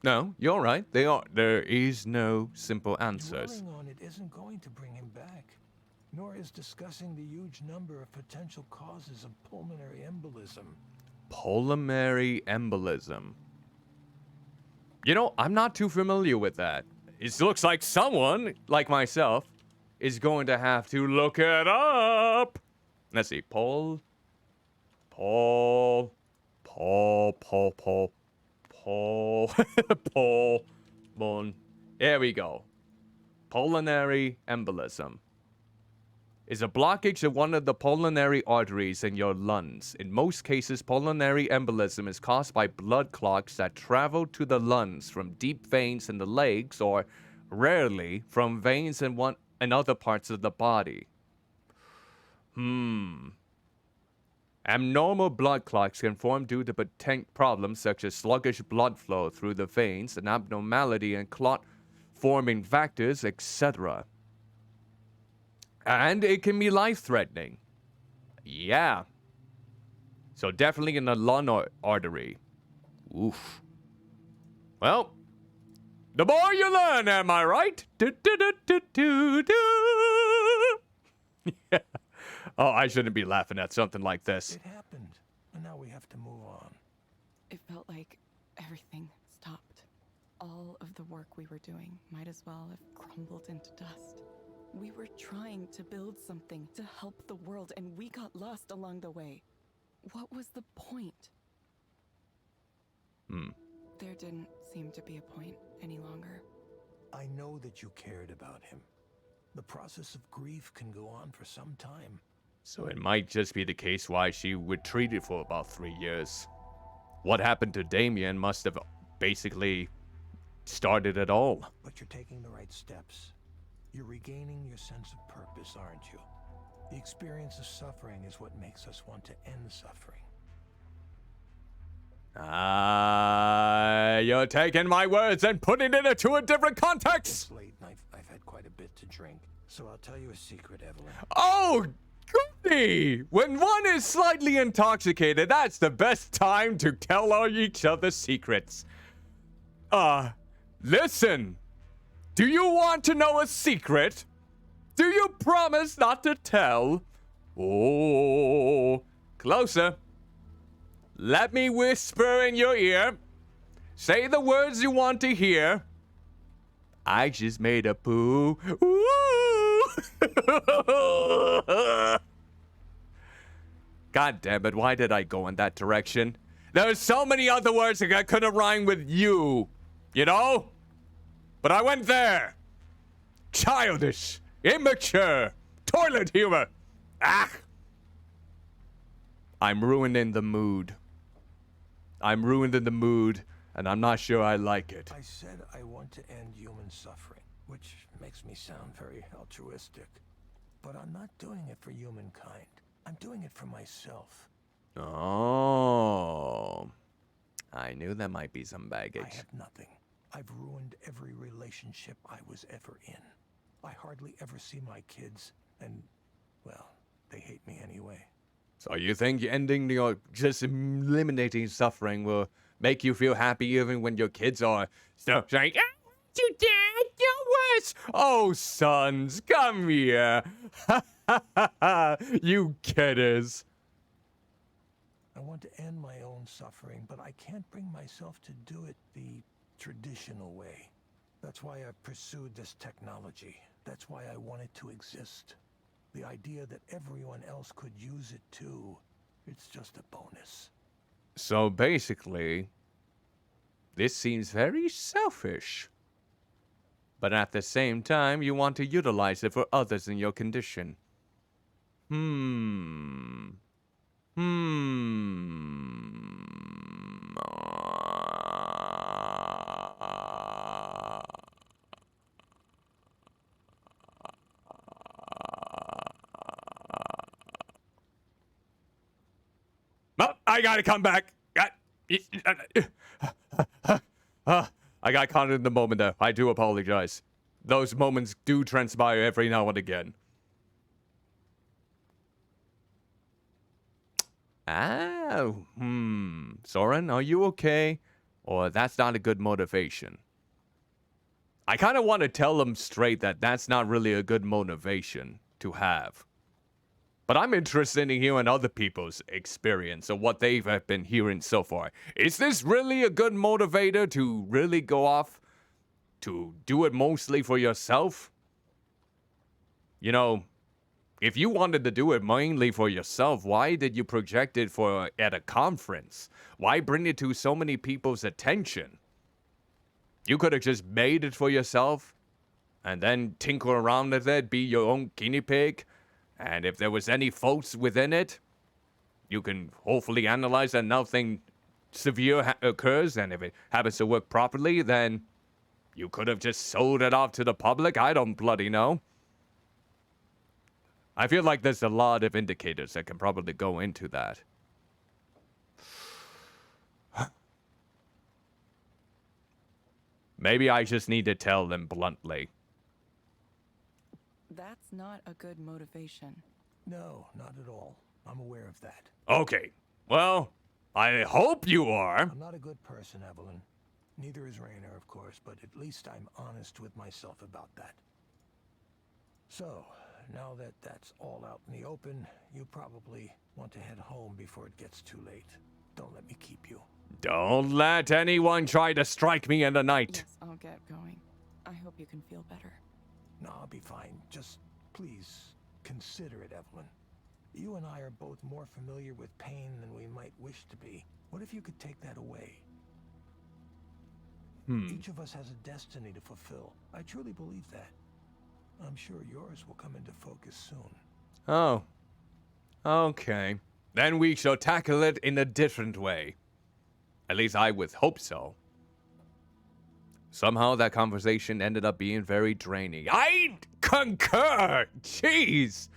No, you're right. They are. There is no simple answers. Dwelling on it isn't going to bring him back, nor is discussing the huge number of potential causes of pulmonary embolism. Pulmonary embolism. You know, I'm not too familiar with that. It looks like someone, like myself, is going to have to look it up. Let's see. Pulmon. There we go. Pulmonary embolism. is a blockage of one of the pulmonary arteries in your lungs. In most cases, pulmonary embolism is caused by blood clots that travel to the lungs from deep veins in the legs, or rarely from veins in other parts of the body. Abnormal blood clots can form due to potent problems such as sluggish blood flow through the veins, an abnormality in clot-forming factors, etc. And it can be life-threatening. Yeah. So definitely in the lung artery. Oof. Well, the more you learn, am I right? Yeah. Oh, I shouldn't be laughing at something like this. It happened, and now we have to move on. It felt like everything stopped. All of the work we were doing might as well have crumbled into dust. We were trying to build something to help the world, and we got lost along the way. What was the point? There didn't seem to be a point any longer. I know that you cared about him. The process of grief can go on for some time. So it might just be the case why she retreated for about 3 years. What happened to Damien must have basically started it all. But you're taking the right steps. You're regaining your sense of purpose, aren't you? The experience of suffering is what makes us want to end suffering. You're taking my words and putting it into a different context. It's late and I've had quite a bit to drink, so I'll tell you a secret, Evelyn. Oh, goody! When one is slightly intoxicated, that's the best time to tell each other secrets. Listen. Do you want to know a secret? Do you promise not to tell? Oh, closer. Let me whisper in your ear. Say the words you want to hear. I just made a poo. Ooh. God damn it, why did I go in that direction? There's so many other words that could have rhymed with you. You know? But I went there. Childish, immature, toilet humor. Ah! I'm ruining the mood. I'm ruining the mood, and I'm not sure I like it. I said I want to end human suffering, which makes me sound very altruistic. But I'm not doing it for humankind. I'm doing it for myself. Oh. I knew there might be some I baggage. have nothing. I've ruined every relationship I was ever in. I hardly ever see my kids, and, well, they hate me anyway. So you think ending your, just eliminating suffering will make you feel happy even when your kids are still saying, "I want you, Dad, you're worse." Oh, sons, come here. You kidders. I want to end my own suffering, but I can't bring myself to do it the traditional way. That's why I pursued this technology. That's why I want it to exist. The idea that everyone else could use it too, it's just a bonus. So basically, this seems very selfish. But at the same time, you want to utilize it for others in your condition. Oh, I gotta come back. I got caught in the moment there. I do apologize. Those moments do transpire every now and again. Soren, are you okay? Or that's not a good motivation. I kind of want to tell them straight that that's not really a good motivation to have. But I'm interested in hearing other people's experience of what they've been hearing so far. Is this really a good motivator to really go off to do it mostly for yourself? You know, if you wanted to do it mainly for yourself, why did you project it at a conference? Why bring it to so many people's attention? You could have just made it for yourself and then tinker around with it, be your own guinea pig. And if there was any faults within it, you can hopefully analyze that nothing severe occurs, and if it happens to work properly, then you could have just sold it off to the public. I don't bloody know. I feel like there's a lot of indicators that can probably go into that. Maybe I just need to tell them bluntly. That's not a good motivation. No, not at all. I'm aware of that. Okay, well, I hope you are. I'm not a good person, Evelyn. Neither is Rainer, of course, but at least I'm honest with myself about that. So, now that that's all out in the open, you probably want to head home before it gets too late. Don't let me keep you. Don't let anyone try to strike me in the night. Yes, I'll get going. I hope you can feel better. No, I'll be fine. Just, please, consider it, Evelyn. You and I are both more familiar with pain than we might wish to be. What if you could take that away? Each of us has a destiny to fulfill. I truly believe that. I'm sure yours will come into focus soon. Oh. Okay. Then we shall tackle it in a different way. At least I would hope so. Somehow that conversation ended up being very draining. I concur! Jeez!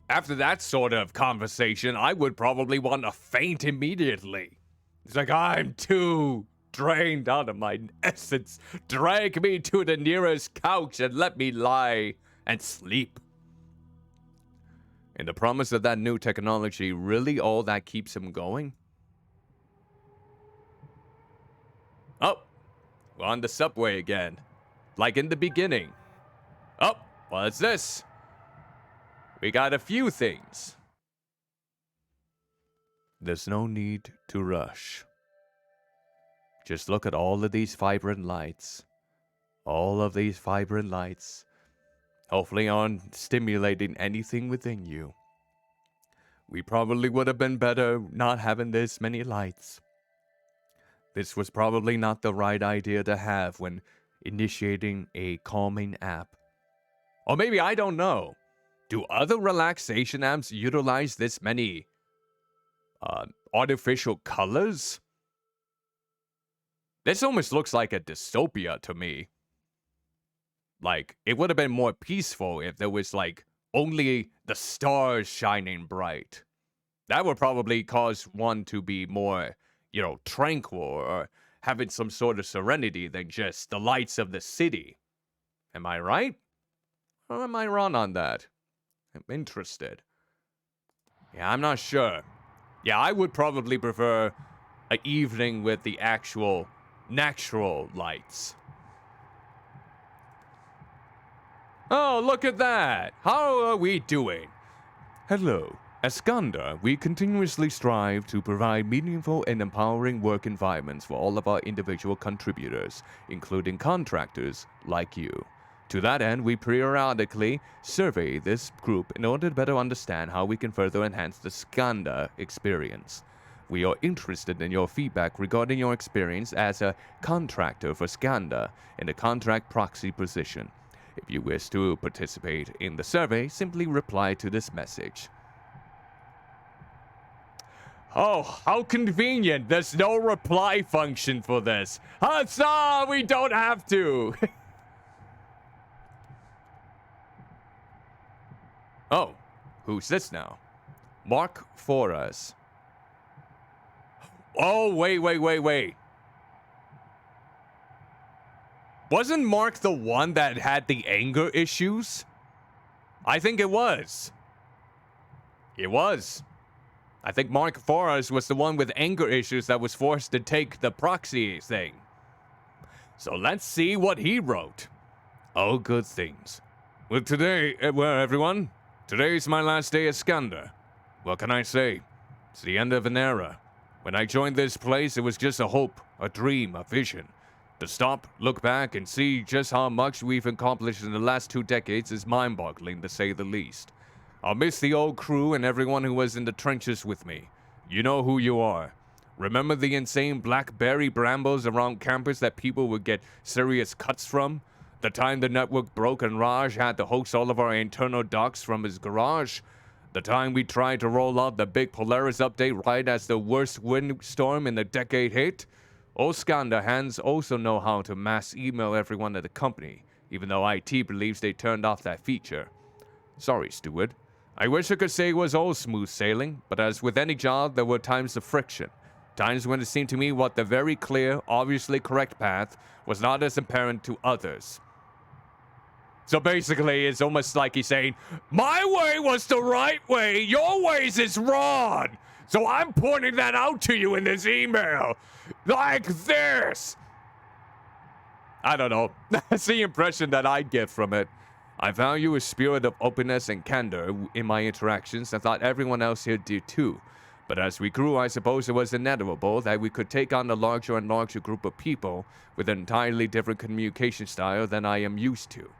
After that sort of conversation, I would probably want to faint immediately. It's like, I'm too drained out of my essence. Drag me to the nearest couch and let me lie and sleep. And the promise of that new technology really all that keeps him going? Oh, we're on the subway again. Like in the beginning. Oh, what's this? We got a few things. There's no need to rush. Just look at all of these vibrant lights. All of these vibrant lights. Hopefully aren't stimulating anything within you. We probably would have been better not having this many lights. This was probably not the right idea to have when initiating a calming app. Or maybe I don't know. Do other relaxation apps utilize this many artificial colors? This almost looks like a dystopia to me. Like, it would have been more peaceful if there was, like, only the stars shining bright. That would probably cause one to be more, you know, tranquil or having some sort of serenity than just the lights of the city. Am I right? Or am I wrong on that? I'm interested. Yeah, I'm not sure. Yeah, I would probably prefer an evening with the actual natural lights. Oh, look at that! How are we doing? Hello. At Skanda, we continuously strive to provide meaningful and empowering work environments for all of our individual contributors, including contractors like you. To that end, we periodically survey this group in order to better understand how we can further enhance the Skanda experience. We are interested in your feedback regarding your experience as a contractor for Skanda in a contract proxy position. If you wish to participate in the survey, simply reply to this message. Oh, how convenient. There's no reply function for this. Huzzah! We don't have to. Oh, who's this now? Mark for us. Oh, wait. Wasn't Mark the one that had the anger issues? I think it was. It was. I think Mark Forrest was the one with anger issues that was forced to take the proxy thing. So let's see what he wrote. All good things. Well, everyone, today's my last day at Skanda. What can I say? It's the end of an era. When I joined this place, it was just a hope, a dream, a vision. To stop, look back, and see just how much we've accomplished in the last 2 decades is mind-boggling, to say the least. I'll miss the old crew and everyone who was in the trenches with me. You know who you are. Remember the insane blackberry brambles around campus that people would get serious cuts from? The time the network broke and Raj had to host all of our internal docs from his garage? The time we tried to roll out the big Polaris update right as the worst windstorm in the decade hit? Oskanda hands also know how to mass email everyone at the company, even though IT believes they turned off that feature. Sorry, steward. I wish I could say it was all smooth sailing, but as with any job, there were times of friction. Times when it seemed to me what the very clear, obviously correct path was not as apparent to others. So basically, it's almost like he's saying, my way was the right way, your ways is wrong. So I'm pointing that out to you in this email. Like this. I don't know. That's the impression that I get from it. I value a spirit of openness and candor in my interactions and thought everyone else here did too. But as we grew, I suppose it was inevitable that we could take on a larger and larger group of people with an entirely different communication style than I am used to.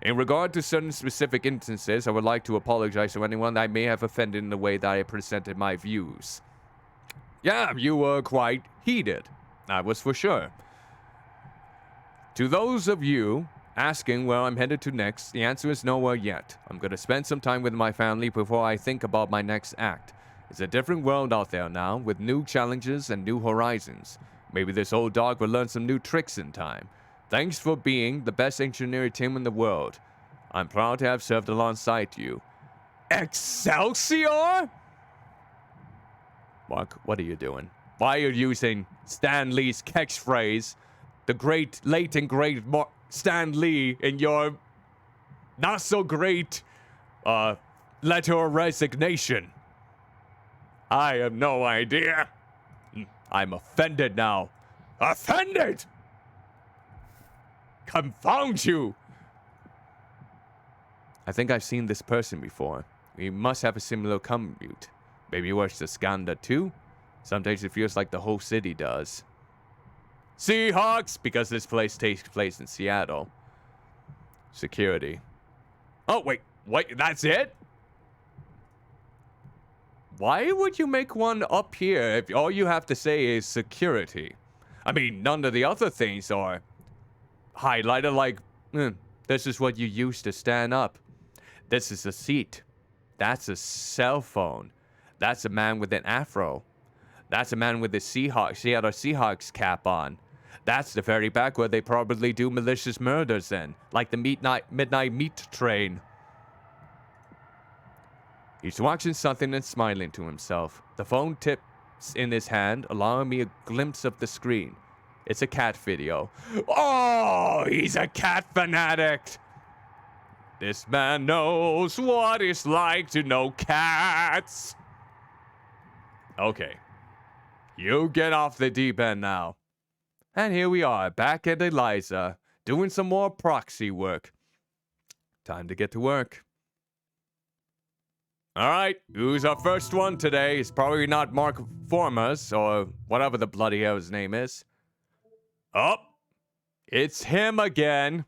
In regard to certain specific instances, I would like to apologize to anyone that I may have offended in the way that I presented my views. Yeah, you were quite heated. That was for sure. To those of you asking where I'm headed to next, the answer is nowhere yet. I'm going to spend some time with my family before I think about my next act. It's a different world out there now, with new challenges and new horizons. Maybe this old dog will learn some new tricks in time. Thanks for being the best engineering team in the world. I'm proud to have served alongside you. Excelsior? Mark, what are you doing? Why are you using Stan Lee's catchphrase, the great, late and great Stan Lee, in your not so great letter of resignation? I have no idea. I'm offended now. Offended! Confound you! I think I've seen this person before. We must have a similar commute. Maybe he works the Skanda too? Sometimes it feels like the whole city does. Seahawks! Because this place takes place in Seattle. Security. Oh, wait, that's it? Why would you make one up here if all you have to say is security? I mean, none of the other things are highlighted like, this is what you use to stand up. This is a seat. That's a cell phone. That's a man with an afro. That's a man with a Seattle Seahawks cap on. That's the very back where they probably do malicious murders in, like the midnight meat train. He's watching something and smiling to himself. The phone tips in his hand, allowing me a glimpse of the screen. It's a cat video. Oh, he's a cat fanatic. This man knows what it's like to know cats. Okay. You get off the deep end now. And here we are, back at Eliza, doing some more proxy work. Time to get to work. Alright, who's our first one today? It's probably not Mark Formas, or whatever the bloody hell his name is. Oh, it's him again.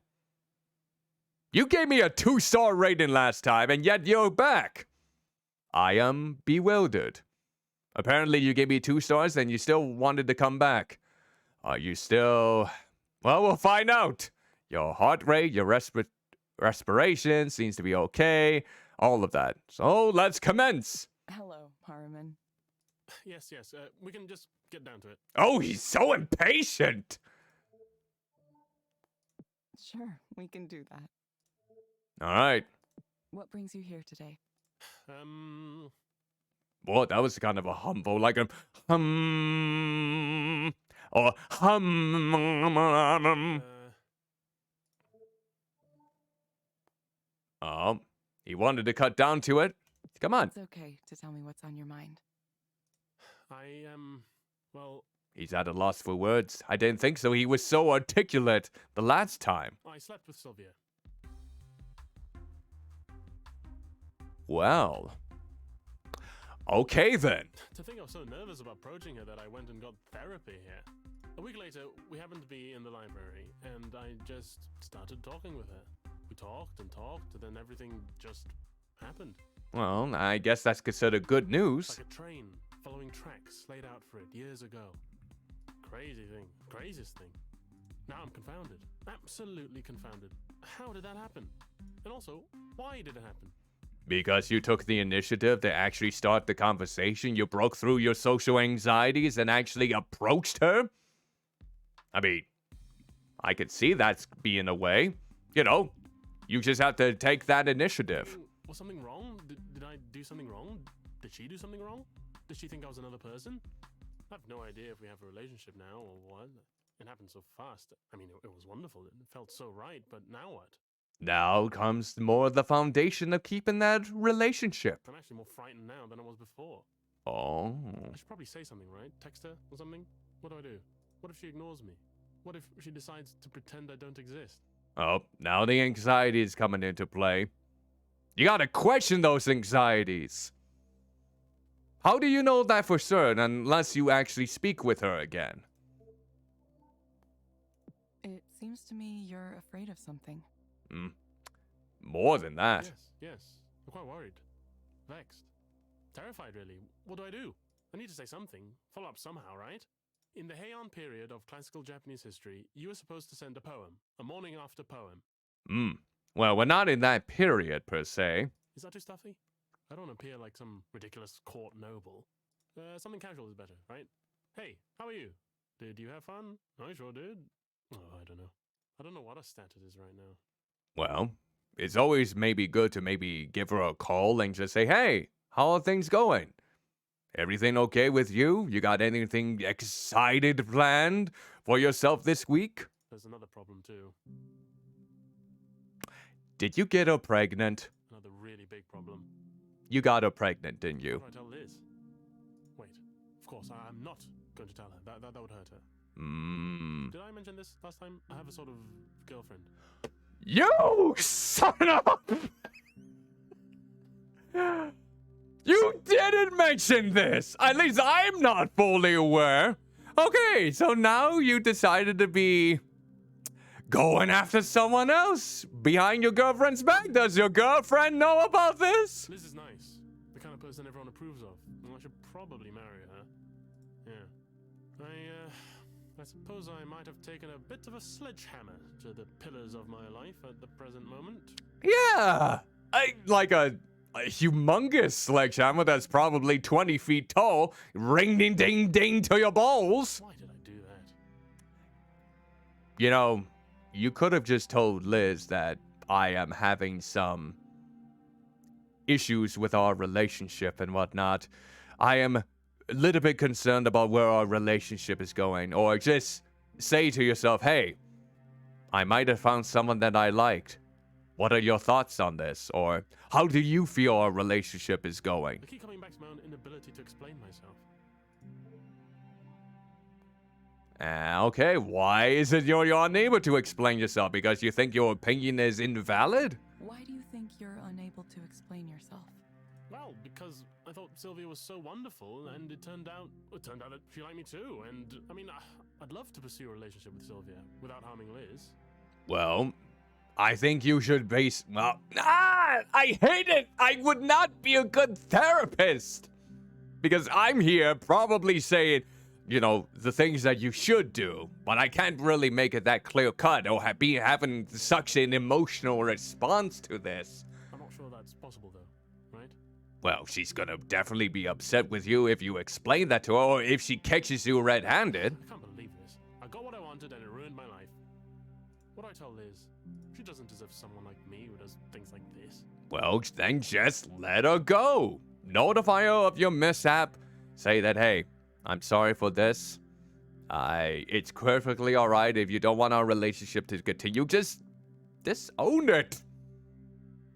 You gave me a 2-star rating last time, and yet you're back. I am bewildered. Apparently you gave me 2 stars, and you still wanted to come back. Are you still... Well, we'll find out. Your heart rate, your respiration seems to be okay. All of that. So, let's commence. Hello, Harriman. Yes, we can just get down to it. Oh, he's so impatient. Sure, we can do that. All right. What brings you here today? Well, that was kind of a humble, like a or he wanted to cut down to it. Come on. It's okay to tell me what's on your mind. Well... He's at a loss for words. I didn't think so. He was so articulate the last time. I slept with Sylvia. Well. Okay, then. To think I was so nervous about approaching her that I went and got therapy here. A week later, we happened to be in the library, and I just started talking with her. We talked, and then everything just happened. Well, I guess that's considered good news. Like a train following tracks laid out for it years ago. Crazy thing. Craziest thing. Now I'm confounded. absolutely confounded. How did that happen? And also, why did it happen? Because you took the initiative to actually start the conversation. You broke through your social anxieties and actually approached her. I mean, I could see that's being a way. You know, you just have to take that initiative. Was something wrong? Did I do something wrong? Did she do something wrong? Did she think I was another person? I have no idea if we have a relationship now or what. It happened so fast. I mean, it was wonderful. It felt so right, but now what? Now comes more the foundation of keeping that relationship. I'm actually more frightened now than I was before. Oh. I should probably say something, right? Text her or something? What do I do? What if she ignores me? What if she decides to pretend I don't exist? Oh, now the anxiety is coming into play. You gotta question those anxieties. How do you know that for certain unless you actually speak with her again? It seems to me you're afraid of something. More than that. Yes. I'm quite worried. Vexed. Terrified, really. What do I do? I need to say something. Follow up somehow, right? In the Heian period of classical Japanese history, you were supposed to send a poem. A morning after poem. Well, we're not in that period, per se. Is that too stuffy? I don't appear like some ridiculous court noble. Something casual is better, right? Hey, how are you? Did you have fun? I sure did. Oh, I don't know. I don't know what a stat it is right now. Well, it's always maybe good to maybe give her a call and just say, hey, how are things going? Everything okay with you? You got anything excited planned for yourself this week? There's another problem, too. Did you get her pregnant? Another really big problem. You got her pregnant, didn't you? What do I tell Liz? Wait, of course, I'm not going to tell her. That would hurt her. Did I mention this last time? I have a sort of girlfriend. You son of... You didn't mention this! At least I'm not fully aware. Okay, so now you decided to be going after someone else behind your girlfriend's back. Does your girlfriend know about this? Liz is nice. The kind of person everyone approves of. Well, I should probably marry her. Yeah. I suppose I might have taken a bit of a sledgehammer to the pillars of my life at the present moment. Yeah! Like a humongous sledgehammer that's probably 20 feet tall. Ring ding ding ding to your balls. Why did I do that? You know, you could have just told Liz that I am having some issues with our relationship and whatnot. I am a little bit concerned about where our relationship is going. Or just say to yourself, hey, I might have found someone that I liked. What are your thoughts on this? Or how do you feel our relationship is going? I keep coming back to my own inability to explain myself. Okay, why is it you're unable to explain yourself? Because you think your opinion is invalid? Why do you think you're unable to explain yourself? Well, because I thought Sylvia was so wonderful, and it turned out that she liked me too. And I mean, I'd love to pursue a relationship with Sylvia without harming Liz. Well, I think you should base... Well, I hate it! I would not be a good therapist! Because I'm here probably saying, you know, the things that you should do, but I can't really make it that clear cut or having such an emotional response to this. I'm not sure that's possible, though, right? Well, she's gonna definitely be upset with you if you explain that to her, or if she catches you red-handed. I can't believe this. I got what I wanted and it ruined my life. What do I tell Liz? She doesn't deserve someone like me who does things like this. Well, then just let her go. Notify her of your mishap. Say that, hey, I'm sorry for this. It's perfectly alright if you don't want our relationship to continue. Just own it.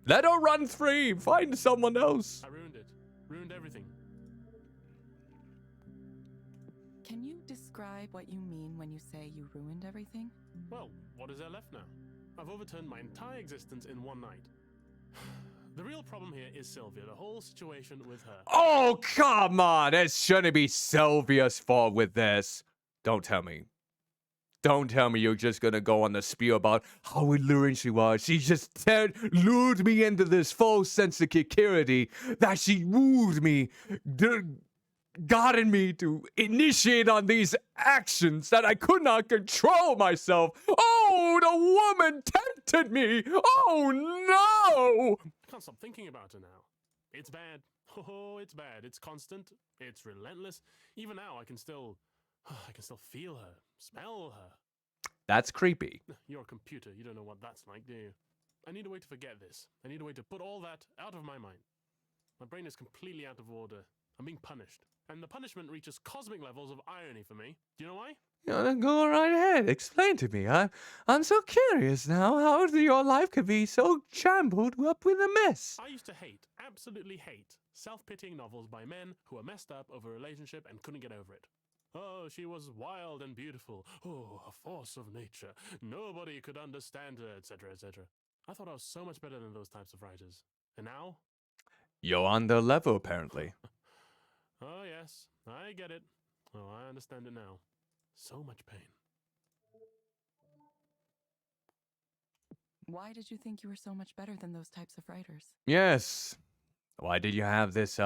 Let her run free. Find someone else. I ruined it. Ruined everything. Can you describe what you mean when you say you ruined everything? Well, what is there left now? I've overturned my entire existence in one night. The real problem here is Sylvia, the whole situation with her. Oh, come on. It shouldn't be Sylvia's fault with this. Don't tell me. Don't tell me you're just gonna go on the spiel about how alluring she was. She just lured me into this false sense of security, that she wooed me, gotten me to initiate on these actions that I could not control myself. Oh dude, a woman tempted me! Oh no! I can't stop thinking about her now. It's bad. Oh, it's bad. It's constant. It's relentless. Even now, I can still feel her, smell her. That's creepy. You're a computer. You don't know what that's like, do you? I need a way to forget this. I need a way to put all that out of my mind. My brain is completely out of order. I'm being punished. And the punishment reaches cosmic levels of irony for me. Do you know why? Yeah, then go right ahead. Explain to me. I'm so curious now how your life could be so jumbled up with a mess. I used to hate, absolutely hate, self-pitying novels by men who were messed up over a relationship and couldn't get over it. Oh, she was wild and beautiful. Oh, a force of nature. Nobody could understand her, etc., etc. I thought I was so much better than those types of writers. And now? You're on their level, apparently. Oh, yes, I get it. Oh, I understand it now. So much pain. Why did you think you were so much better than those types of writers? Yes. Why did you have this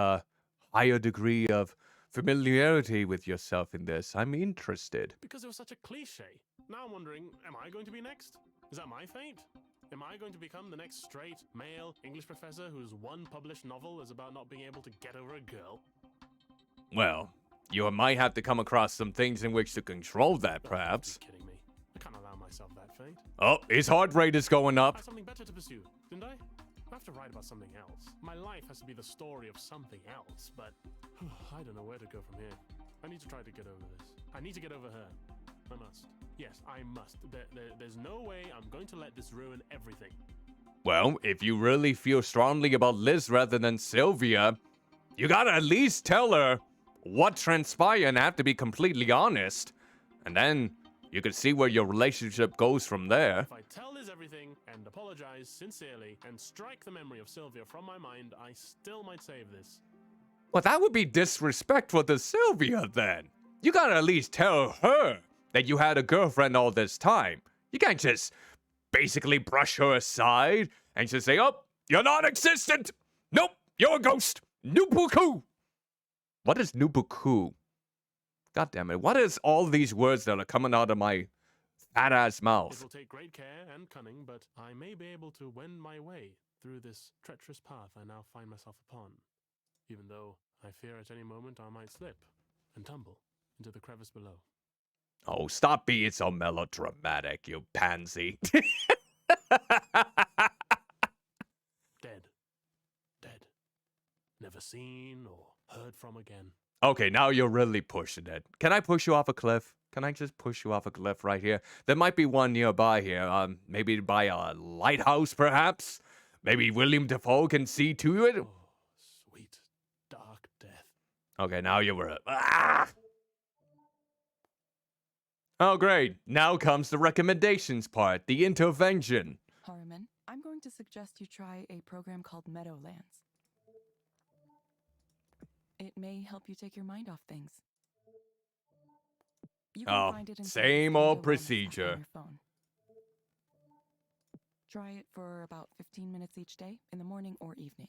higher degree of familiarity with yourself in this? I'm interested. Because it was such a cliche. Now I'm wondering, am I going to be next? Is that my fate? Am I going to become the next straight, male English professor whose one published novel is about not being able to get over a girl? Well, you might have to come across some things in which to control that, perhaps. You're kidding me. I can't allow myself that fate. Oh, his heart rate is going I up. had something better to pursue, didn't I? I have to write about something else. My life has to be the story of something else, but I don't know where to go from here. I need to try to get over this. I need to get over her. I must. Yes, I must. There's no way I'm going to let this ruin everything. Well, if you really feel strongly about Liz rather than Sylvia, you gotta at least tell her what transpired and have to be completely honest. And then you can see where your relationship goes from there. If I tell Liz everything and apologize sincerely and strike the memory of Sylvia from my mind, I still might save this. Well, that would be disrespectful to Sylvia then. You gotta at least tell her that you had a girlfriend all this time. You can't just basically brush her aside and just say, oh, you're non-existent. Nope, you're a ghost. Nubuku. What is Nubuku? God damn it. What is all these words that are coming out of my fat ass It mouth? will take great care and cunning, but I may be able to wend my way through this treacherous path I now find myself upon, even though I fear at any moment I might slip and tumble into the crevice below. Oh, stop being so melodramatic, you pansy. Dead. Dead. Never seen or heard from again. Okay, now you're really pushing it. Can I push you off a cliff? Can I just push you off a cliff right here? There might be one nearby here. Maybe by a lighthouse, perhaps? Maybe William Defoe can see to it? Oh, sweet, dark death. Okay, now you were... Ah! Oh, great. Now comes the recommendations part, the intervention. Harriman, I'm going to suggest you try a program called Meadowlands. It may help you take your mind off things. You can Oh, find it in same Studio old Wellness app on procedure. your phone. Try it for about 15 minutes each day, in the morning or evening.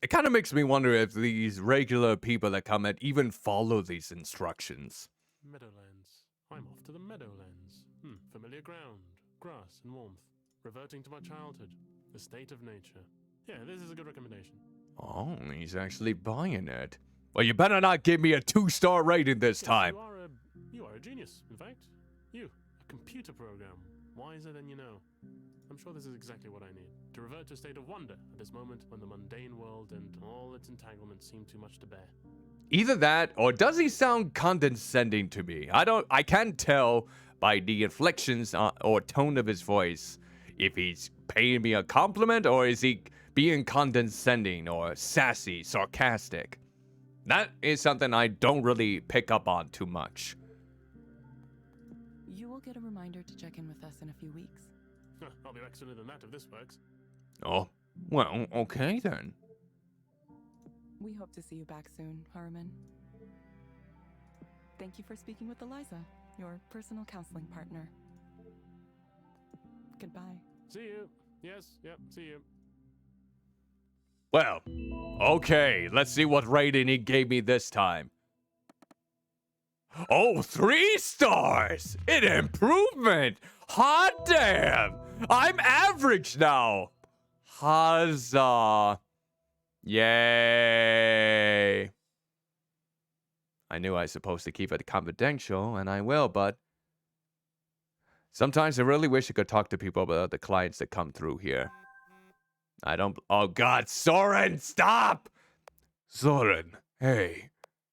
It kind of makes me wonder if these regular people that come in even follow these instructions. Meadowlands. I'm off to the Meadowlands. Familiar ground, grass and warmth. Reverting to my childhood. The state of nature. Yeah, this is a good recommendation. Oh, he's actually buying it. Well, you better not give me a 2-star rating this Yes, time. You are a genius, in fact. You, a computer program. Wiser than you know. I'm sure this is exactly what I need. To revert to a state of wonder at this moment when the mundane world and all its entanglements seem too much to bear. Either that, or does he sound condescending to me? I can't tell by the inflections or tone of his voice if he's paying me a compliment or is he being condescending or sassy, sarcastic. That is something I don't really pick up on too much. You will get a reminder to check in with us in a few weeks. I'll be back sooner than that if this works. Oh, well, okay then. We hope to see you back soon, Harriman. Thank you for speaking with Eliza, your personal counseling partner. Goodbye. See you. Yes, yep, see you. Well, okay, let's see what rating he gave me this time. Oh, 3 stars! An improvement! Hot damn! I'm average now! Huzzah! Yay! I knew I was supposed to keep it confidential, and I will, but sometimes I really wish I could talk to people about the clients that come through here. I don't. Oh God, Soren, stop! Soren, hey,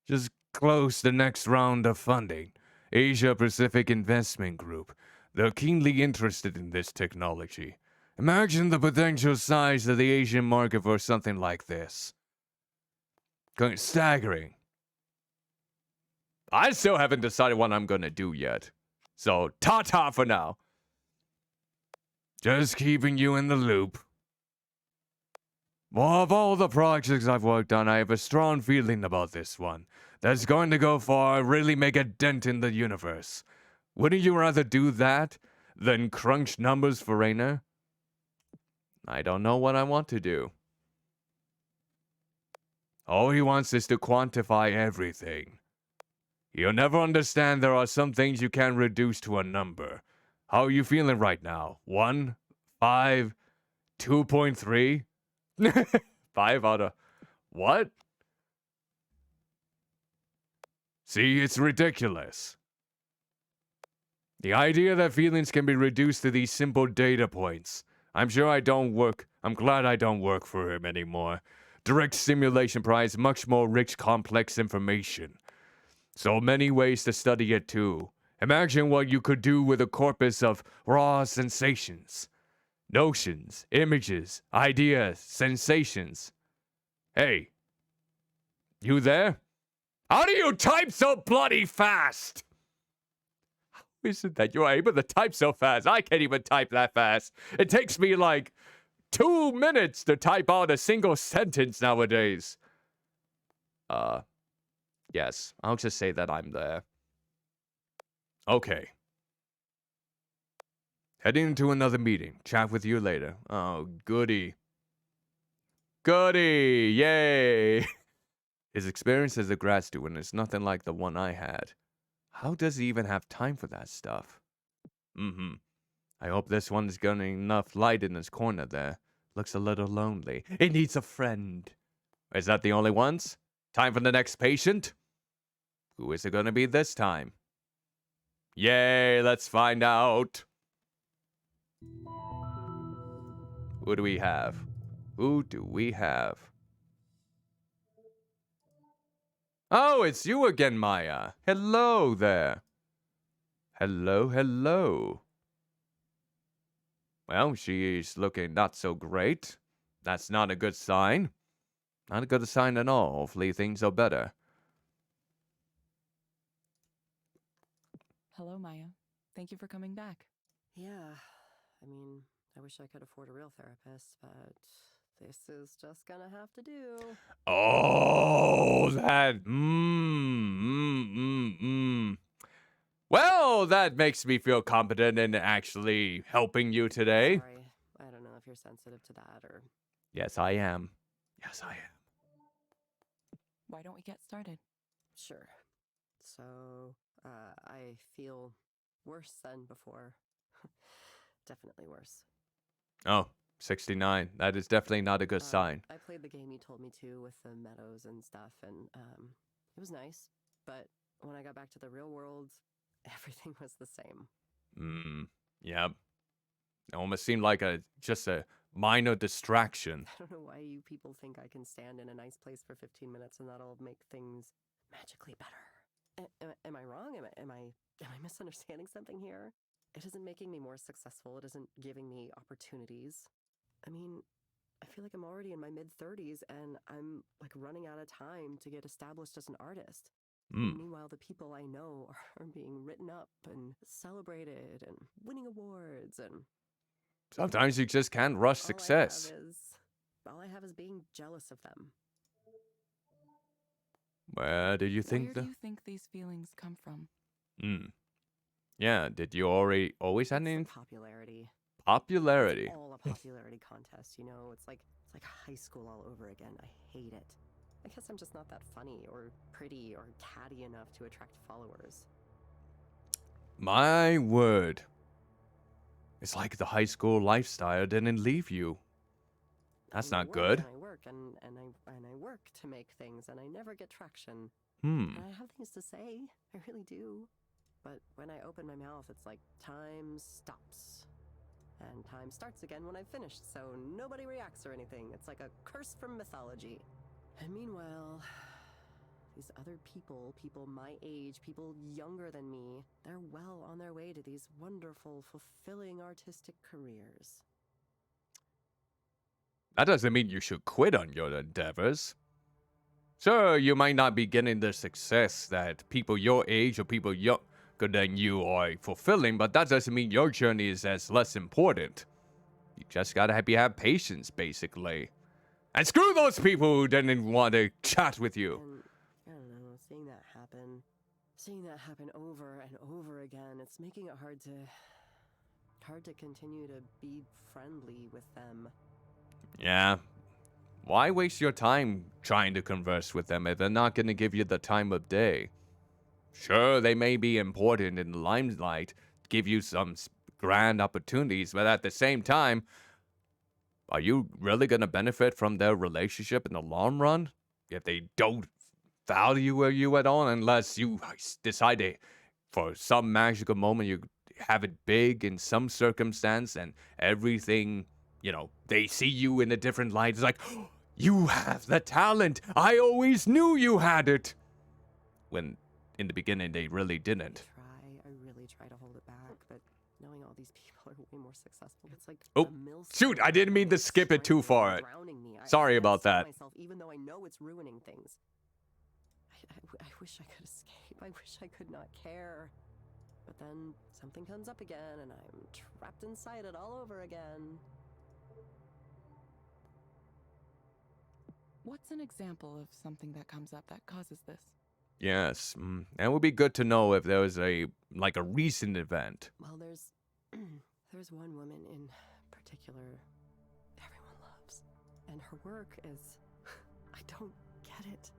just close the next round of funding. Asia Pacific Investment Group. They're keenly interested in this technology. Imagine the potential size of the Asian market for something like this. Staggering. I still haven't decided what I'm gonna do yet. So, ta-ta for now. Just keeping you in the loop. Well, of all the projects I've worked on, I have a strong feeling about this one. That's going to go far, really make a dent in the universe. Wouldn't you rather do that than crunch numbers for Rainer? I don't know what I want to do. All he wants is to quantify everything. You'll never understand there are some things you can't reduce to a number. How are you feeling right now? 1, 5, 2.3? 5 out of... What? See, it's ridiculous. The idea that feelings can be reduced to these simple data points. I'm glad I don't work for him anymore. Direct stimulation provides much more rich, complex information. So many ways to study it too. Imagine what you could do with a corpus of raw sensations. Notions, images, ideas, sensations. Hey, you there? How do you type so bloody fast? How is it that you're able to type so fast? I can't even type that fast. It takes me like 2 minutes to type out a single sentence nowadays. Yes, I'll just say that I'm there. Okay. Heading into another meeting. Chat with you later. Oh, goody. Goody! Yay! His experience as a grad student is nothing like the one I had. How does he even have time for that stuff? I hope this one's getting enough light in his corner there. Looks a little lonely. It needs a friend. Is that the only ones? Time for the next patient? Who is it gonna be this time? Yay, let's find out. Who do we have? Who do we have? Oh, it's you again, Maya. Hello there. Hello, hello. Well, she's looking not so great. That's not a good sign. Not a good sign at all. Hopefully things are better. Hello, Maya. Thank you for coming back. Yeah, I mean, I wish I could afford a real therapist, but this is just gonna have to do. Oh, that. Well, that makes me feel competent in actually helping you today. Sorry, I don't know if you're sensitive to that or... Yes, I am. Yes, I am. Why don't we get started? Sure. So, I feel worse than before. Definitely worse. Oh, 69. That is definitely not a good sign. I played the game you told me to with the meadows and stuff, and it was nice. But when I got back to the real world, everything was the same. Yeah. It almost seemed like just a minor distraction. I don't know why you people think I can stand in a nice place for 15 minutes and that'll make things magically better. Am I wrong? Am I misunderstanding something here? It isn't making me more successful. It isn't giving me opportunities. I mean, I feel like I'm already in my mid-30s and I'm like running out of time to get established as an artist. Meanwhile, the people I know are being written up and celebrated and winning awards, and Sometimes you just can't rush success. all I have is being jealous of them. Where did you think Where do you think these feelings come from? Yeah, did you always have any Popularity. popularity? It's all a popularity contest, you know? It's like high school all over again. I hate it. I guess I'm just not that funny or pretty or catty enough to attract followers. My word. It's like the high school lifestyle didn't leave you. That's I not work good. And I work and I work to make things and I never get traction. Hmm. And I have things to say. I really do. But when I open my mouth, it's like time stops. And time starts again when I've finished, so nobody reacts or anything. It's like a curse from mythology. And meanwhile, these other people my age, people younger than me, they're well on their way to these wonderful, fulfilling artistic careers. That doesn't mean you should quit on your endeavors. Sure, you might not be getting the success that people your age or people younger than you are fulfilling, but that doesn't mean your journey is as less important. You just gotta have patience, basically. And screw those people who didn't want to chat with you. And, I don't know, seeing that happen over and over again, it's making it hard to continue to be friendly with them. Yeah. Why waste your time trying to converse with them if they're not gonna give you the time of day? Sure, they may be important in the limelight, give you some grand opportunities, but at the same time, are you really going to benefit from their relationship in the long run if they don't value you at all, unless you decide to, for some magical moment, you have it big in some circumstance and everything, they see you in a different light. It's like, oh, you have the talent. I always knew you had it. When in the beginning, they really didn't. I really try to hold it back, but knowing all these people are way more successful, it's like Oh, a millstone shoot, I didn't mean to skip it too far. drowning me. Sorry I about can't that. stop myself, even though I know it's ruining things. I wish I could escape. I wish I could not care. But then something comes up again, and I'm trapped inside it all over again. What's an example of something that comes up that causes this? Yes, and it would be good to know if there was a recent event. Well, there's there's one woman in particular everyone loves, and her work is I don't get it.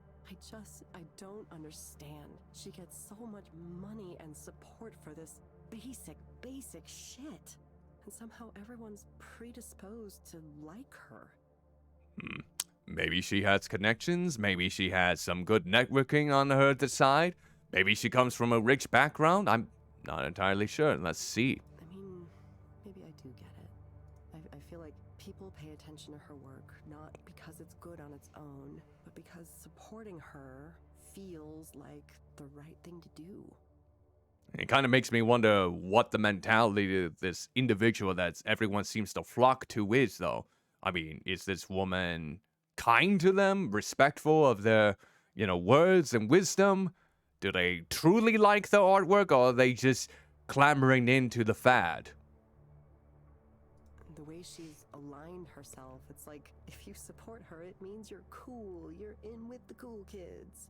I don't understand. She gets so much money and support for this basic shit. And somehow everyone's predisposed to like her. Maybe she has connections. Maybe she has some good networking on her side. Maybe she comes from a rich background. I'm not entirely sure. Let's see. I mean, maybe I do get it. I feel like people pay attention to her work, not because it's good on its own, but because supporting her feels like the right thing to do. It kind of makes me wonder what the mentality of this individual that everyone seems to flock to is, though. I mean, is this woman kind to them, respectful of their, words and wisdom? Do they truly like the artwork, or are they just clamoring into the fad? The way she's aligned herself, it's like if you support her, it means you're cool. You're in with the cool kids.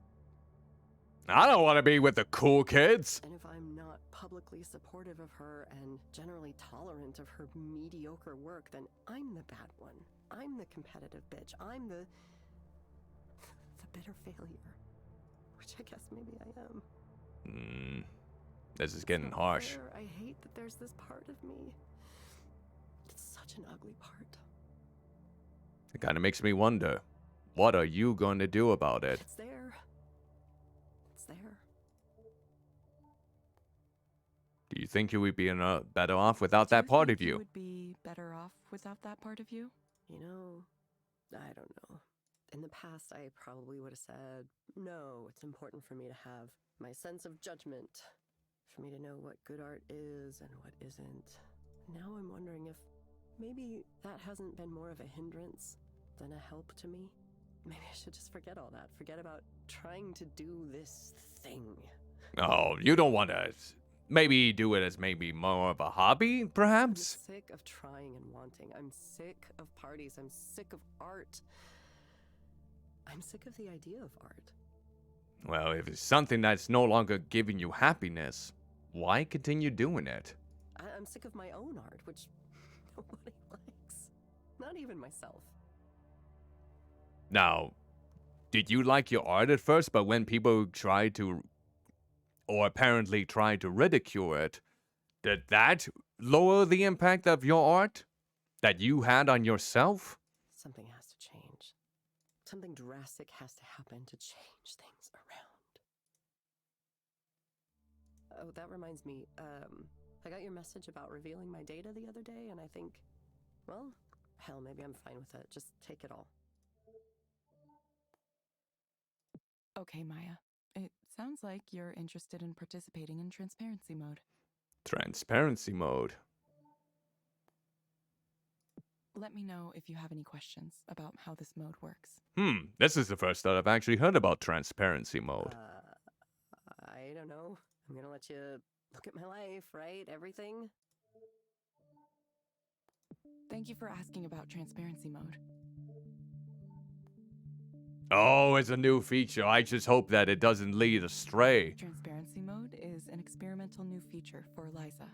I don't want to be with the cool kids. And if I'm not publicly supportive of her and generally tolerant of her mediocre work, then I'm the bad one. I'm the competitive bitch. I'm the bitter failure. Which I guess maybe I am. This is getting harsh. Fair. I hate that there's this part of me. It's such an ugly part. It kind of makes me wonder, what are you going to do about it? It's there. It's there. Do you think you would be better off without that part of You you? would be better off without that part of you? You know, I don't know. In the past, I probably would have said, no, it's important for me to have my sense of judgment, for me to know what good art is and what isn't. Now I'm wondering if maybe that hasn't been more of a hindrance than a help to me. Maybe I should just forget all that. Forget about trying to do this thing. Oh, you don't want to maybe do it as maybe more of a hobby, I'm perhaps? sick of trying and wanting. I'm sick of parties. I'm sick of art. I'm sick of the idea of art. Well, if it's something that's no longer giving you happiness, why continue doing it? I'm sick of my own art, which nobody likes. Not even myself. Now, did you like your art at first, but when people tried to, or apparently tried to ridicule it, did that lower the impact of your art that you had on yourself? Something has to change. Something drastic has to happen to change things around. Oh, that reminds me. I got your message about revealing my data the other day, and I think, well, hell, maybe I'm fine with it. Just take it all. Okay, Maya. It sounds like you're interested in participating in transparency mode. Transparency mode. Let me know if you have any questions about how this mode works. This is the first that I've actually heard about transparency mode. I don't know. I'm gonna let you look at my life, right? Everything? Thank you for asking about transparency mode. Oh, it's a new feature. I just hope that it doesn't lead astray. Transparency mode is an experimental new feature for Eliza.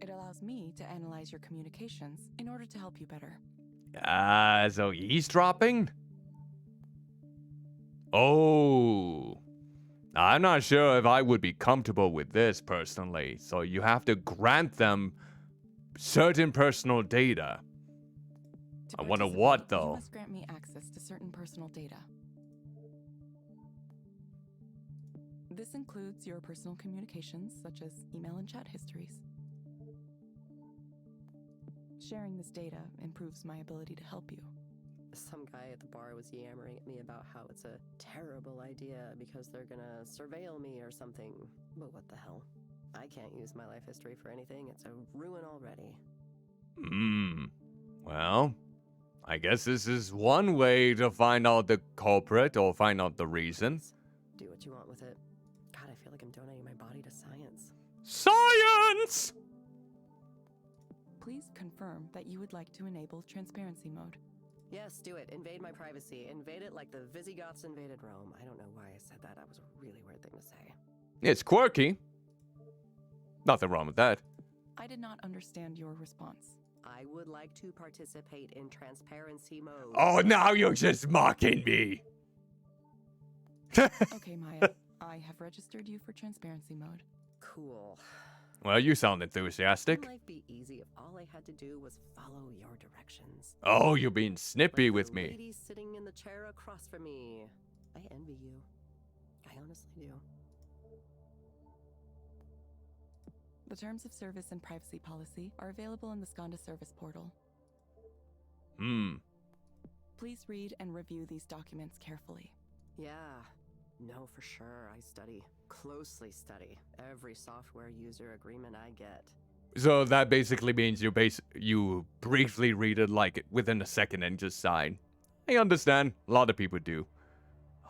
It allows me to analyze your communications in order to help you better. So eavesdropping? Oh. I'm not sure if I would be comfortable with this personally. So you have to grant them certain personal data. To I wonder participate, what, though. You must grant me access to certain personal data. This includes your personal communications, such as email and chat histories. Sharing this data improves my ability to help you. Some guy at the bar was yammering at me about how it's a terrible idea because they're gonna surveil me or something. But what the hell? I can't use my life history for anything. It's a ruin already. Well, I guess this is one way to find out the culprit or find out the reason. Do what you want with it. God, I feel like I'm donating my body to science. Science! Please confirm that you would like to enable transparency mode. Yes, do it. Invade my privacy. Invade it like the Visigoths invaded Rome. I don't know why I said that. That was a really weird thing to say. It's quirky. Nothing wrong with that. I did not understand your response. I would like to participate in transparency mode. Oh, now you're just mocking me. Okay, Maya. I have registered you for transparency mode. Cool. Well, you sound enthusiastic. Wouldn't life be easy if all I had to do was follow your directions? Oh, you're being snippy Like with the me. lady sitting in the chair across from me. I envy you. I honestly do. The terms of service and privacy policy are available in the Skanda service portal. Please read and review these documents carefully. Yeah. No, for sure. I closely study every software user agreement I get. So that basically means you briefly read it like within a second and just sign. I understand. A lot of people do.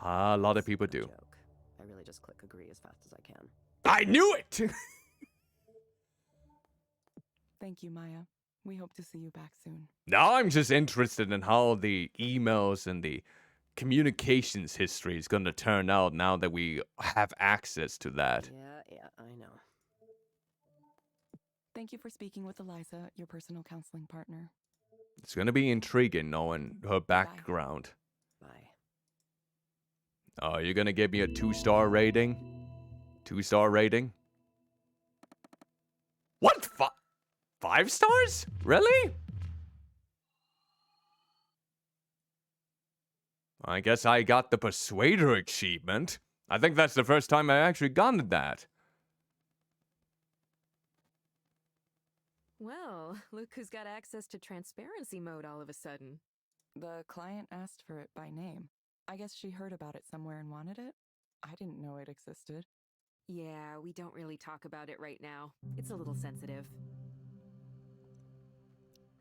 A lot of people No do. joke. I really just click agree as fast as I can. I knew it! Thank you, Maya. We hope to see you back soon. Now I'm just interested in how the emails and the communications history is going to turn out now that we have access to that. Yeah, I know. Thank you for speaking with Eliza, your personal counseling partner. It's going to be intriguing knowing her background. Bye. Oh, you're going to give me a 2-star rating? 2-star rating? What? 5 stars? Really? I guess I got the Persuader achievement. I think that's the first time I actually gotten that. Well, look who's got access to transparency mode all of a sudden. The client asked for it by name. I guess she heard about it somewhere and wanted it. I didn't know it existed. Yeah, we don't really talk about it right now. It's a little sensitive.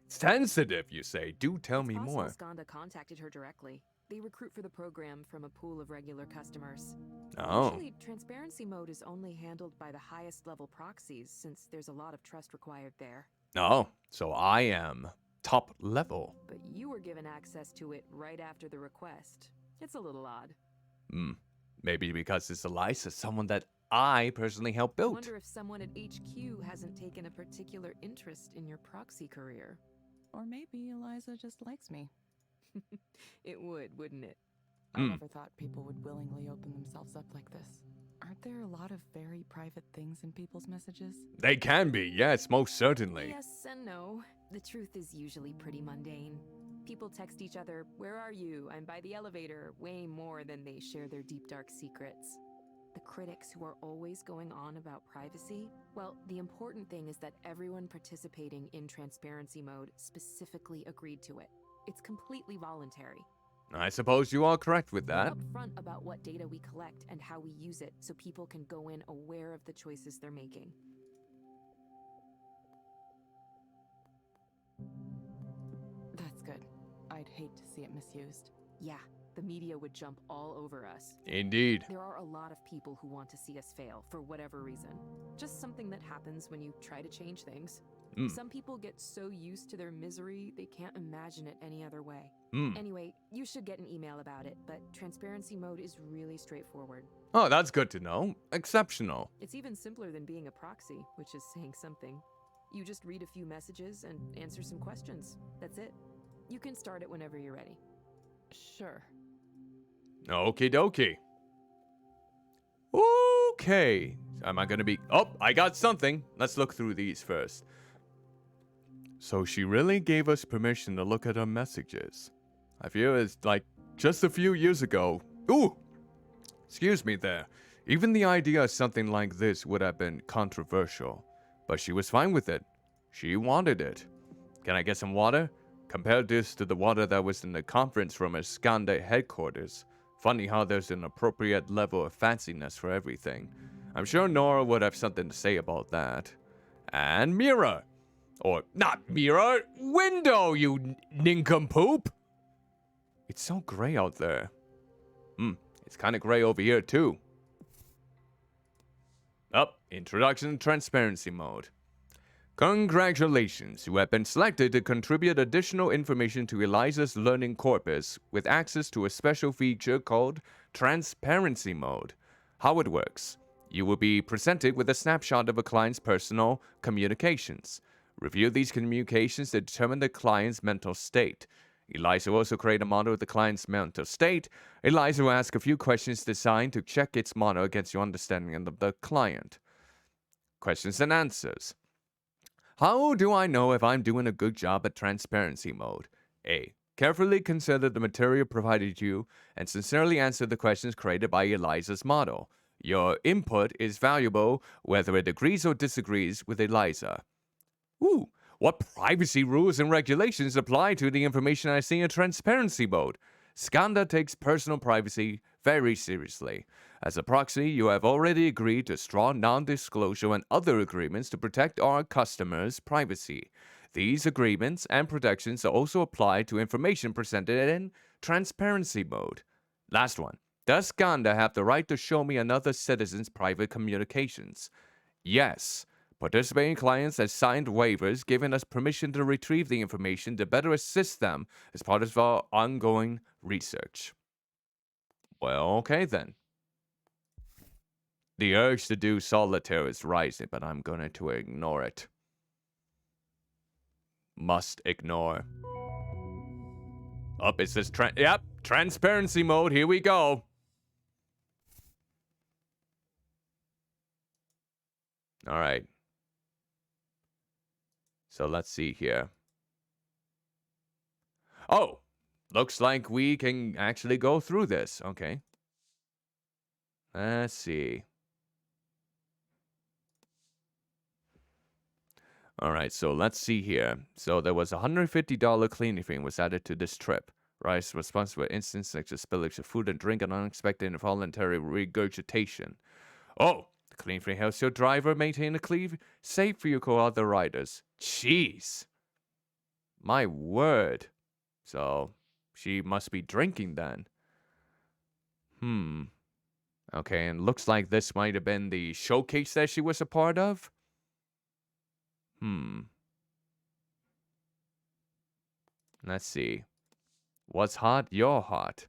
Sensitive, you say? Do tell me It's more. possible Skanda contacted her directly. They recruit for the program from a pool of regular customers. Oh. Usually, transparency mode is only handled by the highest level proxies, since there's a lot of trust required there. Oh, so I am top level. But you were given access to it right after the request. It's a little odd. Maybe because it's Eliza, someone that I personally helped I build. wonder if someone at HQ hasn't taken a particular interest in your proxy career. Or maybe Eliza just likes me. It would, wouldn't it? I Hmm. never thought people would willingly open themselves up like this. Aren't there a lot of very private things in people's messages? They can be, yes, most certainly. Yes and no. The truth is usually pretty mundane. People text each other, "Where are you? I'm by the elevator," way more than they share their deep dark secrets. The critics who are always going on about privacy, well, the important thing is that everyone participating in transparency mode specifically agreed to it. It's completely voluntary. I suppose you are correct with We're that. upfront about what data we collect and how we use it so people can go in aware of the choices they're making. That's good. I'd hate to see it misused. Yeah, the media would jump all over us. Indeed. There are a lot of people who want to see us fail for whatever reason. Just something that happens when you try to change things. Mm. Some people get so used to their misery, they can't imagine it any other way. Mm. Anyway, you should get an email about it, but transparency mode is really straightforward. Oh, that's good to know. Exceptional. It's even simpler than being a proxy, which is saying something. You just read a few messages and answer some questions. That's it. You can start it whenever you're ready. Sure. Okie dokie. Okay. Am I gonna be... Oh, I got something. Let's look through these first. So she really gave us permission to look at her messages. I feel it's like just a few years ago. Ooh! Excuse me there. Even the idea of something like this would have been controversial. But she was fine with it. She wanted it. Can I get some water? Compare this to the water that was in the conference room at Skanda headquarters. Funny how there's an appropriate level of fanciness for everything. I'm sure Nora would have something to say about that. And mirror! Or, not mirror, window, you nincompoop! It's so gray out there. It's kind of gray over here, too. Introduction to transparency mode. Congratulations, you have been selected to contribute additional information to Eliza's learning corpus with access to a special feature called transparency mode. How it works. You will be presented with a snapshot of a client's personal communications. Review these communications to determine the client's mental state. Eliza will also create a model of the client's mental state. Eliza will ask a few questions designed to check its model against your understanding of the client. Questions and answers. How do I know if I'm doing a good job at transparency mode? A. Carefully consider the material provided you and sincerely answer the questions created by Eliza's model. Your input is valuable whether it agrees or disagrees with Eliza. Ooh, what privacy rules and regulations apply to the information I see in transparency mode? Skanda takes personal privacy very seriously. As a proxy, you have already agreed to strong non-disclosure and other agreements to protect our customers' privacy. These agreements and protections also apply to information presented in transparency mode. Last one. Does Skanda have the right to show me another citizen's private communications? Yes. Participating clients have signed waivers giving us permission to retrieve the information to better assist them as part of our ongoing research. Well, okay then. The urge to do solitaire is rising, but I'm going to ignore it. Must ignore. It says transparency mode. Here we go. All right. So let's see here. Oh, looks like we can actually go through this. Okay. Let's see. All right, so let's see here. So there was a $150 cleaning fee was added to this trip. Rice responsible for instances such as spillage of food and drink and unexpected and involuntary regurgitation. Oh, the clean fee helps your driver maintain a clean, safe vehicle for other riders. Jeez. My word. So she must be drinking then. Okay, and looks like this might have been the showcase that she was a part of. Let's see. What's hot? You're hot.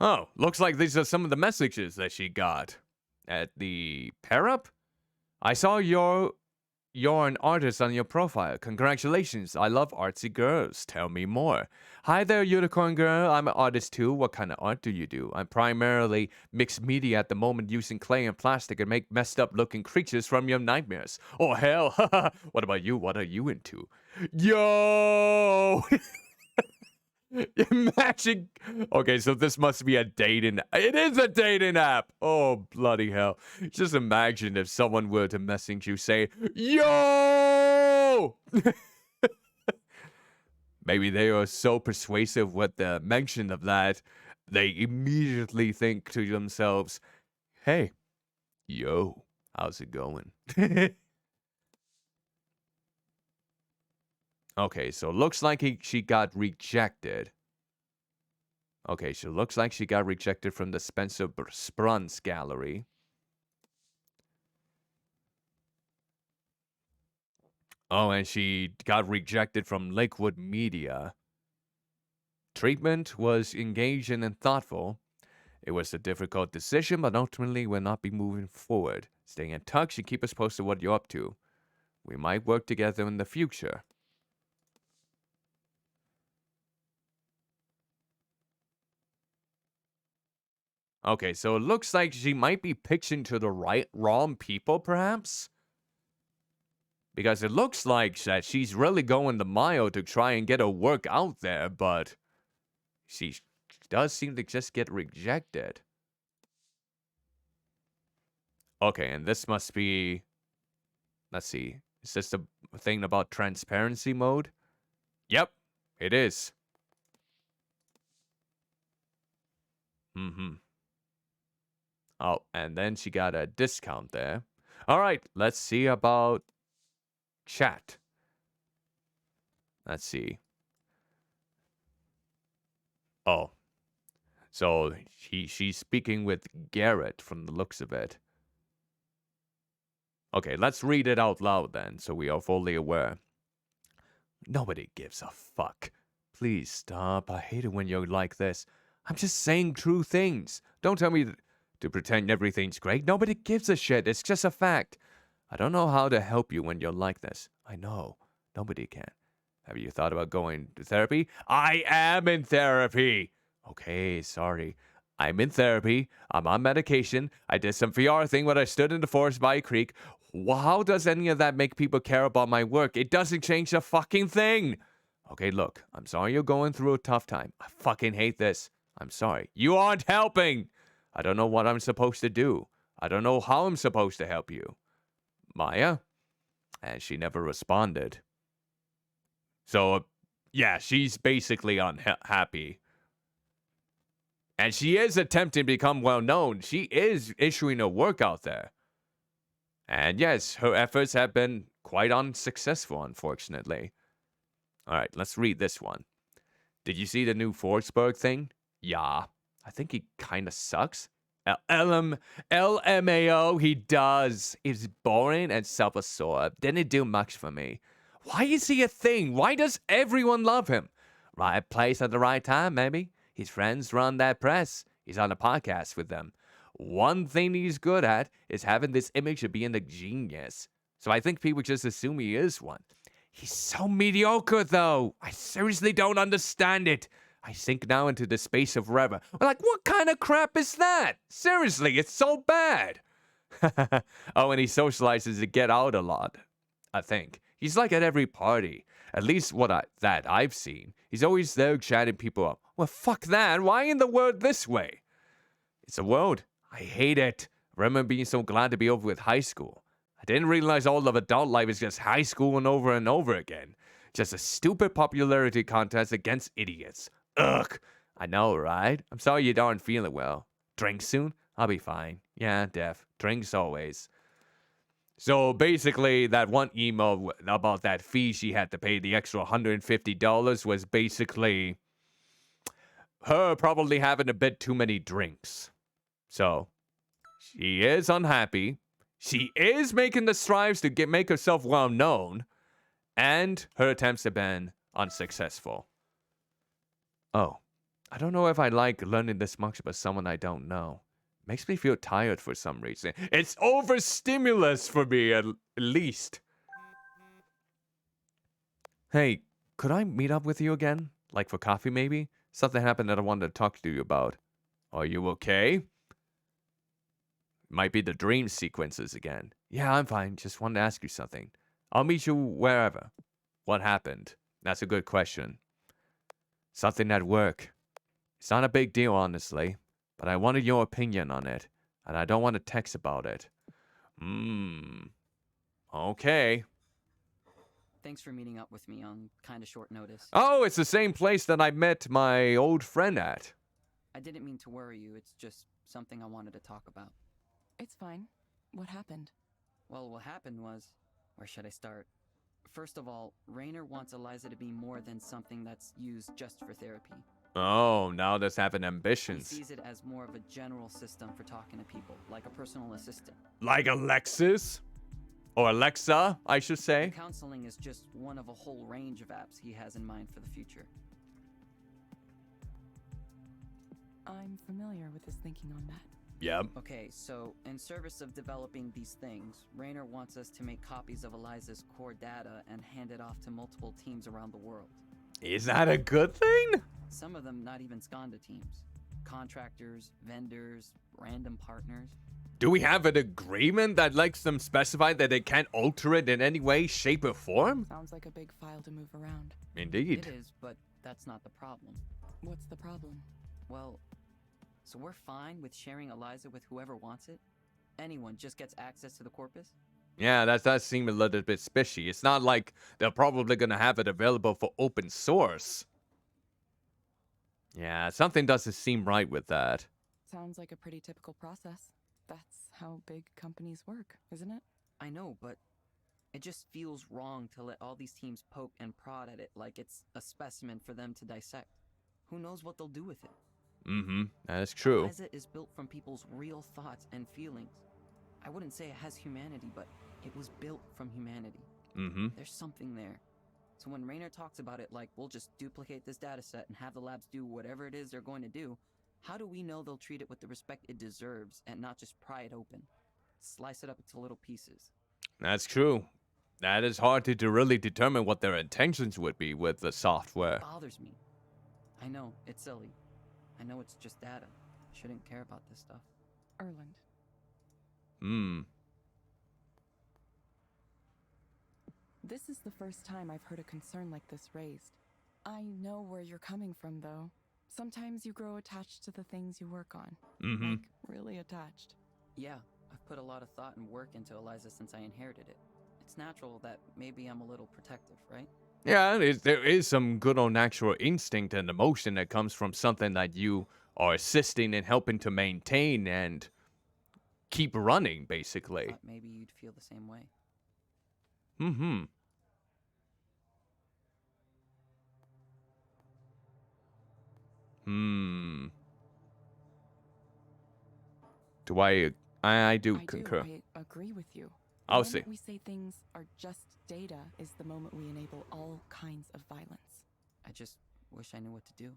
Oh, looks like these are some of the messages that she got at the pair-up. I saw your you're an artist on your profile. Congratulations. I love artsy girls. Tell me more. Hi there, unicorn girl. I'm an artist too. What kind of art do you do? I'm primarily mixed media at the moment, using clay and plastic and make messed up looking creatures from your nightmares. Oh, hell. What about you? What are you into? Yo! Imagine. Okay, so this must be a dating. It is a dating app. Oh, bloody hell. Just imagine if someone were to message you, say, yo! Maybe they are so persuasive with the mention of that, they immediately think to themselves, hey, yo, how's it going? Okay, so looks like she got rejected. Okay, so looks like she got rejected from the Spencer Spruns gallery. Oh, and she got rejected from Lakewood Media. Treatment was engaging and thoughtful. It was a difficult decision, but ultimately we'll not be moving forward. Stay in touch and keep us posted what you're up to. We might work together in the future. Okay, so it looks like she might be pitching to the wrong people, perhaps? Because it looks like that she's really going the mile to try and get her work out there, but she does seem to just get rejected. Okay, and this must be... Let's see. Is this the thing about transparency mode? Yep, it is. Mm-hmm. Oh, and then she got a discount there. All right, let's see about chat. Let's see. Oh. So she's speaking with Garrett from the looks of it. Okay, let's read it out loud then, so we are fully aware. Nobody gives a fuck. Please stop. I hate it when you're like this. I'm just saying true things. Don't tell me to pretend everything's great. Nobody gives a shit. It's just a fact. I don't know how to help you when you're like this. I know. Nobody can. Have you thought about going to therapy? I am in therapy. Okay, sorry. I'm in therapy. I'm on medication. I did some VR thing when I stood in the forest by a creek. How does any of that make people care about my work? It doesn't change a fucking thing. Okay, look. I'm sorry you're going through a tough time. I fucking hate this. I'm sorry. You aren't helping. I don't know what I'm supposed to do. I don't know how I'm supposed to help you. Maya? And she never responded. So, yeah, she's basically unhappy. And she is attempting to become well known. She is issuing a work out there. And yes, her efforts have been quite unsuccessful, unfortunately. All right, let's read this one. Did you see the new Forsberg thing? Yeah. I think he kind of sucks. LMAO, he does. He's boring and self-absorbed. Didn't do much for me. Why is he a thing? Why does everyone love him? Right place at the right time, maybe. His friends run that press. He's on a podcast with them. One thing he's good at is having this image of being a genius. So I think people just assume he is one. He's so mediocre, though. I seriously don't understand it. I sink now into the space of forever. Like, what kind of crap is that? Seriously, it's so bad. Oh, and he socializes to get out a lot, I think. He's like at every party. At least that I've seen. He's always there chatting people up. Well, fuck that. Why in the world this way? It's a world. I hate it. I remember being so glad to be over with high school. I didn't realize all of adult life is just high school and over again. Just a stupid popularity contest against idiots. Ugh. I know, right? I'm sorry you aren't feeling well. Drink soon? I'll be fine. Yeah, Def. Drinks always. So basically, that one email about that fee she had to pay, the extra $150, was basically her probably having a bit too many drinks. So, she is unhappy. She is making the strives to make herself well known. And her attempts have been unsuccessful. Oh, I don't know if I like learning this much about someone I don't know. Makes me feel tired for some reason. It's overstimulus for me, at least. Hey, could I meet up with you again? Like for coffee, maybe? Something happened that I wanted to talk to you about. Are you okay? Might be the dream sequences again. Yeah, I'm fine. Just wanted to ask you something. I'll meet you wherever. What happened? That's a good question. Something at work. It's not a big deal, honestly, but I wanted your opinion on it, and I don't want to text about it. Okay. Thanks for meeting up with me on kind of short notice. Oh, it's the same place that I met my old friend at. I didn't mean to worry you, it's just something I wanted to talk about. It's fine. What happened? Well, what happened was... Where should I start? First of all, Raynor wants Eliza to be more than something that's used just for therapy. Oh, now that's having He ambitions. sees it as more of a general system for talking to people, like a personal assistant. Like Alexis? Or Alexa, I should say. Counseling is just one of a whole range of apps he has in mind for the future. I'm familiar with his thinking on that. Yep. Okay, so in service of developing these things, Raynor wants us to make copies of Eliza's core data and hand it off to multiple teams around the world. Is that a good thing? Some of them not even Skanda teams. Contractors, vendors, random partners. Do we have an agreement that lets them specify that they can't alter it in any way, shape, or form? Sounds like a big file to move around. Indeed. It is, but that's not the problem. What's the problem? Well, so we're fine with sharing Eliza with whoever wants it? Anyone just gets access to the corpus? Yeah, that does seem a little bit fishy. It's not like they're probably gonna have it available for open source. Yeah, something doesn't seem right with that. Sounds like a pretty typical process. That's how big companies work, isn't it? I know, but it just feels wrong to let all these teams poke and prod at it like it's a specimen for them to dissect. Who knows what they'll do with it? Mm-hmm, that is true. Eliza is built from people's real thoughts and feelings. I wouldn't say it has humanity, but it was built from humanity. Mm-hmm. There's something there. So when Raynor talks about it like we'll just duplicate this data set and have the labs do whatever it is they're going to do, how do we know they'll treat it with the respect it deserves and not just pry it open? Slice it up into little pieces. That's true. That is hard to really determine what their intentions would be with the software. It bothers me. I know, it's silly. I know it's just data. Shouldn't care about this stuff. Erland. This is the first time I've heard a concern like this raised. I know where you're coming from, though. Sometimes you grow attached to the things you work on. Mm-hmm. Like, really attached. Yeah, I've put a lot of thought and work into Eliza since I inherited it. It's natural that maybe I'm a little protective, right? Yeah, there is some good old natural instinct and emotion that comes from something that you are assisting and helping to maintain and keep running, basically. Thought maybe you'd feel the same way. Mm-hmm. Do I do concur. I agree with you. The I'll moment see. we say things are just data is the moment we enable all kinds of violence. I just wish I knew what to do.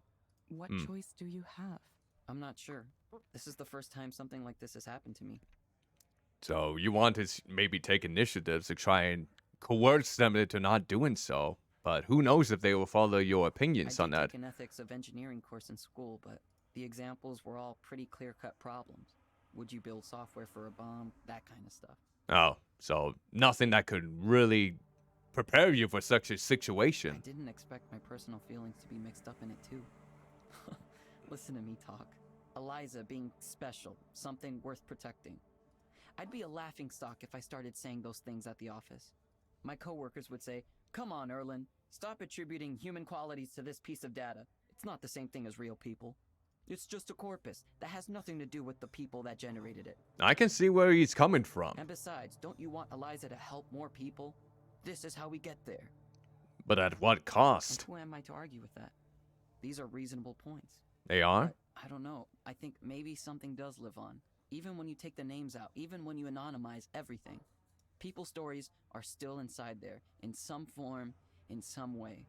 What choice do you have? I'm not sure. This is the first time something like this has happened to me. So you want to maybe take initiatives to try and coerce them into not doing so. But who knows if they will follow your opinions I on did that. take an ethics of engineering course in school, but the examples were all pretty clear-cut problems. Would you build software for a bomb? That kind of stuff. Oh, so nothing that could really prepare you for such a I situation. didn't expect my personal feelings to be mixed up in it, too. Listen to me talk. Eliza being special, something worth protecting. I'd be a laughingstock if I started saying those things at the office. My coworkers would say, "Come on, Erland, stop attributing human qualities to this piece of data. It's not the same thing as real people. It's just a corpus that has nothing to do with the people that generated it. I can see where he's coming from. And besides, don't you want Eliza to help more people? This is how we get there." But at what And cost? who am I to argue with that? These are reasonable points. They are? But I don't know. I think maybe something does live on. Even when you take the names out, even when you anonymize everything. People's stories are still inside there, in some form, in some way.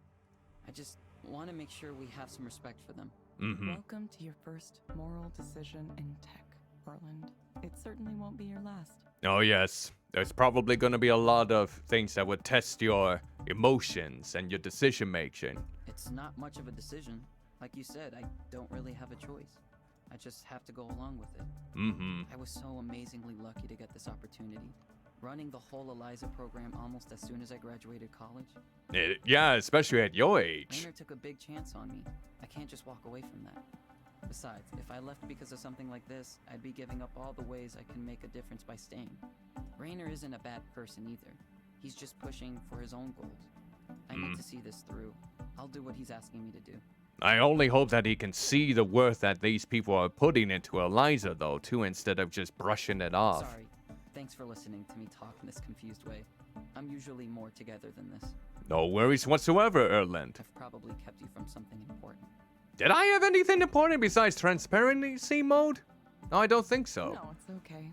I just want to make sure we have some respect for them. Mm-hmm. Welcome to your first moral decision in tech, Erland. It certainly won't be your last. Oh, yes. There's probably going to be a lot of things that would test your emotions and your decision making. It's not much of a decision. Like you said, I don't really have a choice. I just have to go along with it. Mm-hmm. I was so amazingly lucky to get this opportunity. Running the whole Eliza program almost as soon as I graduated college. Yeah, especially at your age. Rainer took a big chance on me. I can't just walk away from that. Besides, if I left because of something like this, I'd be giving up all the ways I can make a difference by staying. Rainer isn't a bad person either. He's just pushing for his own goals. I need to see this through. I'll do what he's asking me to do. I only hope that he can see the worth that these people are putting into Eliza, though, too, instead of just brushing it off. Sorry. Thanks for listening to me talk in this confused way. I'm usually more together than this. No worries whatsoever, Erland. I've probably kept you from something important. Did I have anything important besides transparency mode? No, I don't think so. No, it's okay.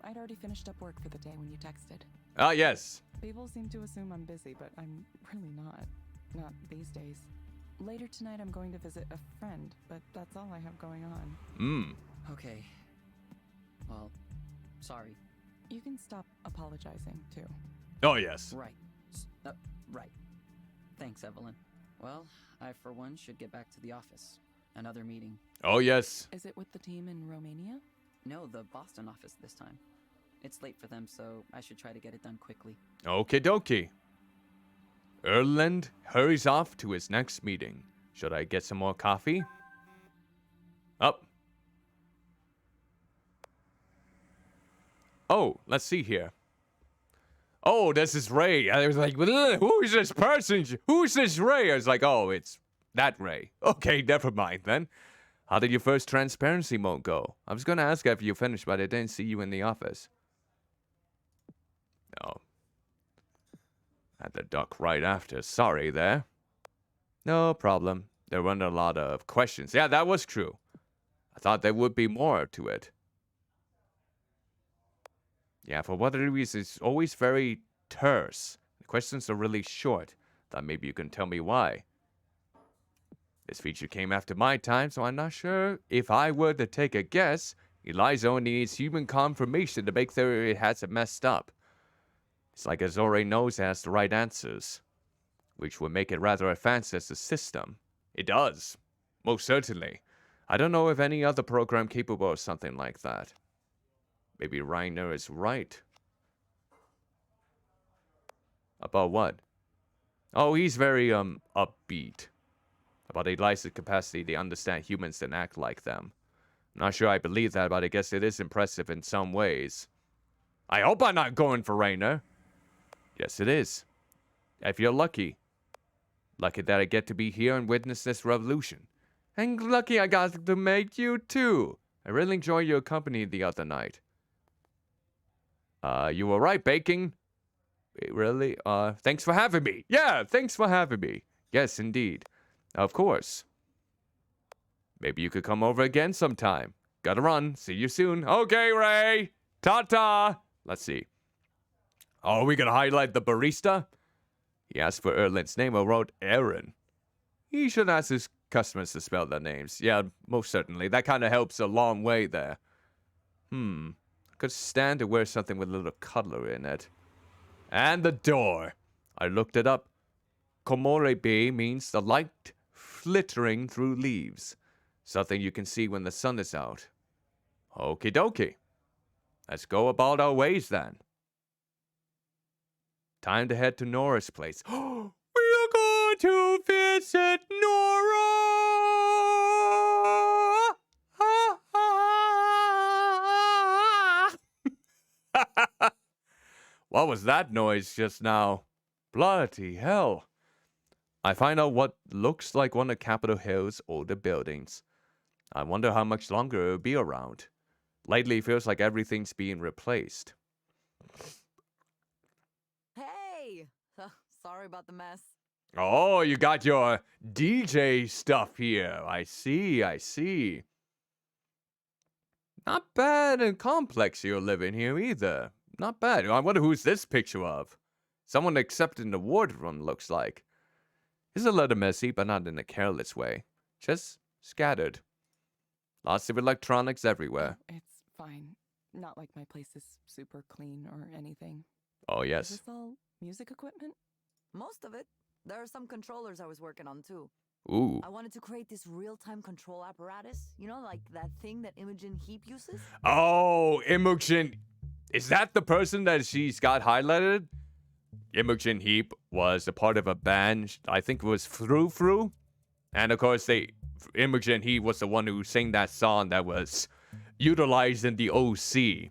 I'd already finished up work for the day when you texted. Ah, yes. People seem to assume I'm busy, but I'm really not. Not these days. Later tonight, I'm going to visit a friend, but that's all I have going on. Okay. Well, sorry. You can stop apologizing, too. Oh, yes. Right. Right. Thanks, Evelyn. Well, I, for one, should get back to the office. Another meeting. Oh, yes. Is it with the team in Romania? No, the Boston office this time. It's late for them, so I should try to get it done quickly. Okie dokie. Erland hurries off to his next meeting. Should I get some more coffee? Up. Oh, let's see here. Oh, this is Ray. I was like, who is this person? Who's this Ray? I was like, oh, it's that Ray. Okay, never mind then. How did your first transparency mode go? I was going to ask after you finished, but I didn't see you in the office. No. Had to duck right after. Sorry there. No problem. There weren't a lot of questions. Yeah, that was true. I thought there would be more to it. Yeah, for whatever reason, it's always very terse. The questions are really short. Thought maybe you can tell me why. This feature came after my time, so I'm not sure if I were to take a guess. Eliza only needs human confirmation to make sure it hasn't messed up. It's like Azore knows it has the right answers, which would make it rather advanced as a system. It does. Most certainly. I don't know of any other program capable of something like that. Maybe Rainer is right. About what? Oh, he's very, upbeat. About Eliza's capacity to understand humans and act like them. Not sure I believe that, but I guess it is impressive in some ways. I hope I'm not going for Rainer. Yes, it is. If you're lucky. Lucky that I get to be here and witness this revolution. And lucky I got to meet you, too. I really enjoyed your company the other night. You were right, Baking. Really? Thanks for having me. Yeah, thanks for having me. Yes, indeed. Of course. Maybe you could come over again sometime. Gotta run. See you soon. Okay, Ray. Ta-ta. Let's see. Oh, are we gonna highlight the barista? He asked for Erland's name or wrote Aaron. He should ask his customers to spell their names. Yeah, most certainly. That kind of helps a long way there. Could stand to wear something with a little cuddler in it. And the door. I looked it up. Komorebe means the light flittering through leaves. Something you can see when the sun is out. Okie dokie. Let's go about our ways then. Time to head to Nora's place. We are going to visit Nora! What was that noise just now? Bloody hell. I find out what looks like one of Capitol Hill's older buildings. I wonder how much longer it'll be around. Lately, it feels like everything's being replaced. Hey! Sorry about the mess. Oh, you got your DJ stuff here. I see. Not bad and complex you're living here either. Not bad. I wonder who's this picture of. Someone accepted an award from, looks like. It's a little messy, but not in a careless way. Just scattered. Lots of electronics everywhere. It's fine. Not like my place is super clean or anything. Oh, Is yes. this all music equipment? Most of it. There are some controllers I was working on too. Ooh. I wanted to create this real-time control apparatus. You know, like that thing that Imogen Heap uses? Oh, Imogen. Is that the person that she's got highlighted? Imogen Heap was a part of a band. I think it was Fru Fru. And of course, Imogen Heap was the one who sang that song that was utilized in the OC.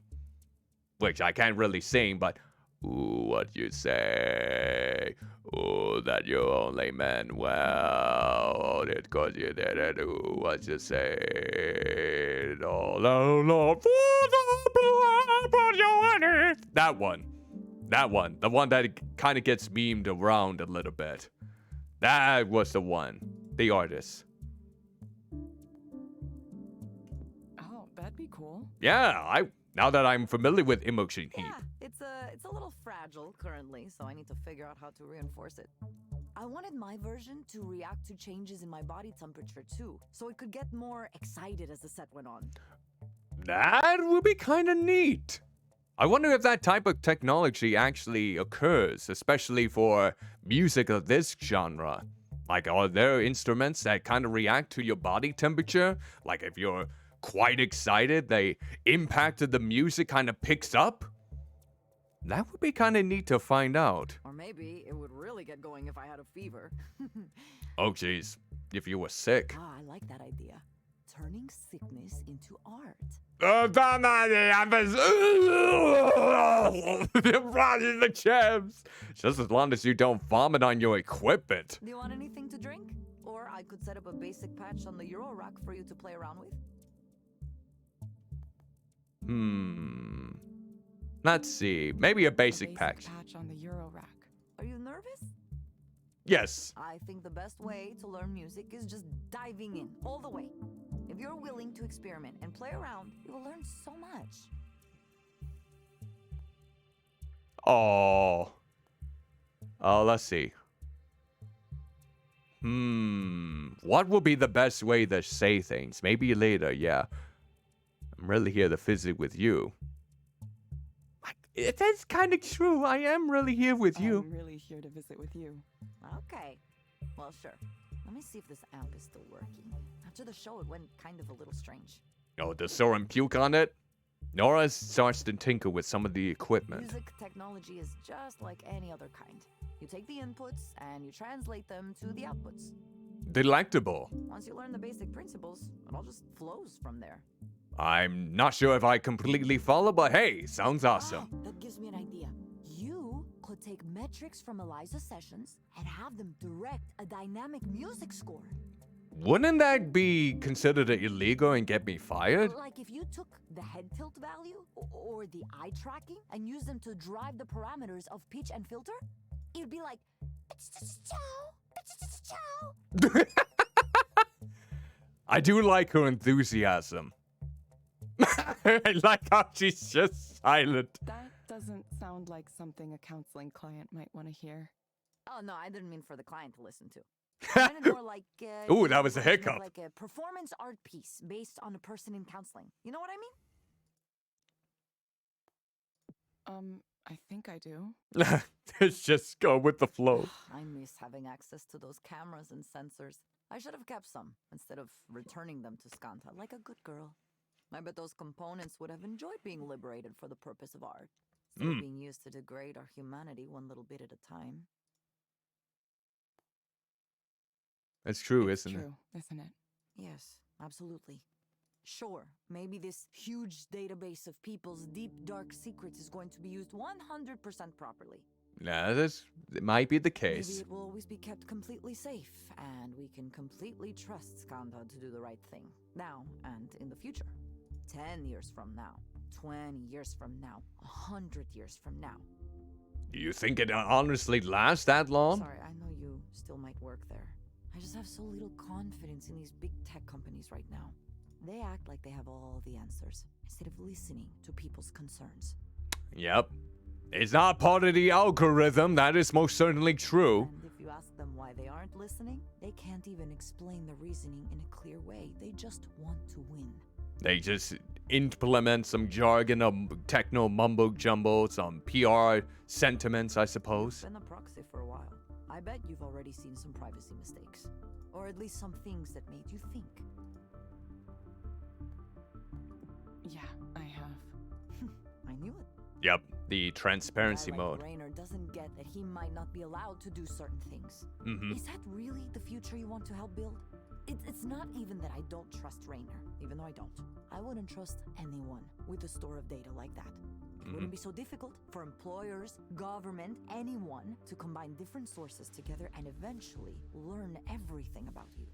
Which I can't really sing, but ooh, what you say? Ooh, that you only meant well. Oh, it cause you did it. Ooh, what you say? All alone for the blood of your honey. That one. That one. The one that kind of gets memed around a little bit. That was the one. The artist. Oh, that'd be cool. Yeah, now that I'm familiar with Imogen Heap. Yeah, it's a little fragile currently, so I need to figure out how to reinforce it. I wanted my version to react to changes in my body temperature too, so it could get more excited as the set went on. That would be kind of neat. I wonder if that type of technology actually occurs, especially for music of this genre. Like, are there instruments that kind of react to your body temperature? Like, if you're quite excited, the impact of the music kind of picks up? That would be kind of neat to find out. Or maybe it would really get going if I had a fever. Oh, jeez. If you were sick. Ah, I like that idea. Turning sickness into art. Running the champs. Just as long as you don't vomit on your equipment. Do you want anything to drink? Or I could set up a basic patch on the Euro rack for you to play around with. Let's see. Maybe a basic patch. Patch on the Euro rack. Are you nervous? Yes. I think the best way to learn music is just diving in all the way. If you're willing to experiment and play around, you will learn so much. Oh. Let's see. What would be the best way to say things? Maybe later, yeah. I'm really here to visit with you. It is kind of true. I am really here with you. I'm really here to visit with you. Okay. Well, sure. Let me see if this amp is still working. After the show, it went kind of a little strange. Oh, does Soren puke on it? Nora starts to tinker with some of the equipment. Music technology is just like any other kind. You take the inputs and you translate them to the outputs. Delectable. Once you learn the basic principles, it all just flows from there. I'm not sure if I completely follow, but hey, sounds awesome. Ah, that gives me an idea. You could take metrics from Eliza's sessions and have them direct a dynamic music score. Wouldn't that be considered illegal and get me fired? Like if you took the head tilt value or the eye tracking and used them to drive the parameters of pitch and filter, it'd be like, chow. I do like her enthusiasm. I like how she's just silent. That doesn't sound like something a counseling client might want to hear. Oh, no, I didn't mean for the client to listen to. I meant more like, Ooh, that was a hiccup. Like a performance art piece based on a person in counseling. You know what I mean? I think I do. Let's just go with the flow. I miss having access to those cameras and sensors. I should have kept some instead of returning them to Skanta like a good girl. I bet those components would have enjoyed being liberated for the purpose of art, instead of being used to degrade our humanity one little bit at a time. It's true, It's isn't it? true, isn't it? Yes, absolutely. Sure, maybe this huge database of people's deep, dark secrets is going to be used 100% properly. Yeah, it might be the Maybe case. it will always be kept completely safe, and we can completely trust Skanda to do the right thing, now and in the future. 10 years from now, 20 years from now, 100 years from now. Do you think it honestly lasts that long? Sorry, I know you still might work there. I just have so little confidence in these big tech companies right now. They act like they have all the answers, instead of listening to people's concerns. Yep. It's not part of the algorithm, that is most certainly true. And if you ask them why they aren't listening, they can't even explain the reasoning in a clear way. They just want to win. They just implement some jargon, techno mumbo jumbo, some PR sentiments, I suppose. Been a proxy for a while. I bet you've already seen some privacy mistakes. Or at least some things that made you think. Yeah, I have. I knew it. Yep, the transparency A guy like mode. Raynor doesn't get that he might not be allowed to do certain things. Mm-hmm. Is that really the future you want to help build? It's not even that I don't trust Raynor, even though I don't. I wouldn't trust anyone with a store of data like that. It wouldn't be so difficult for employers, government, anyone to combine different sources together and eventually learn everything about you.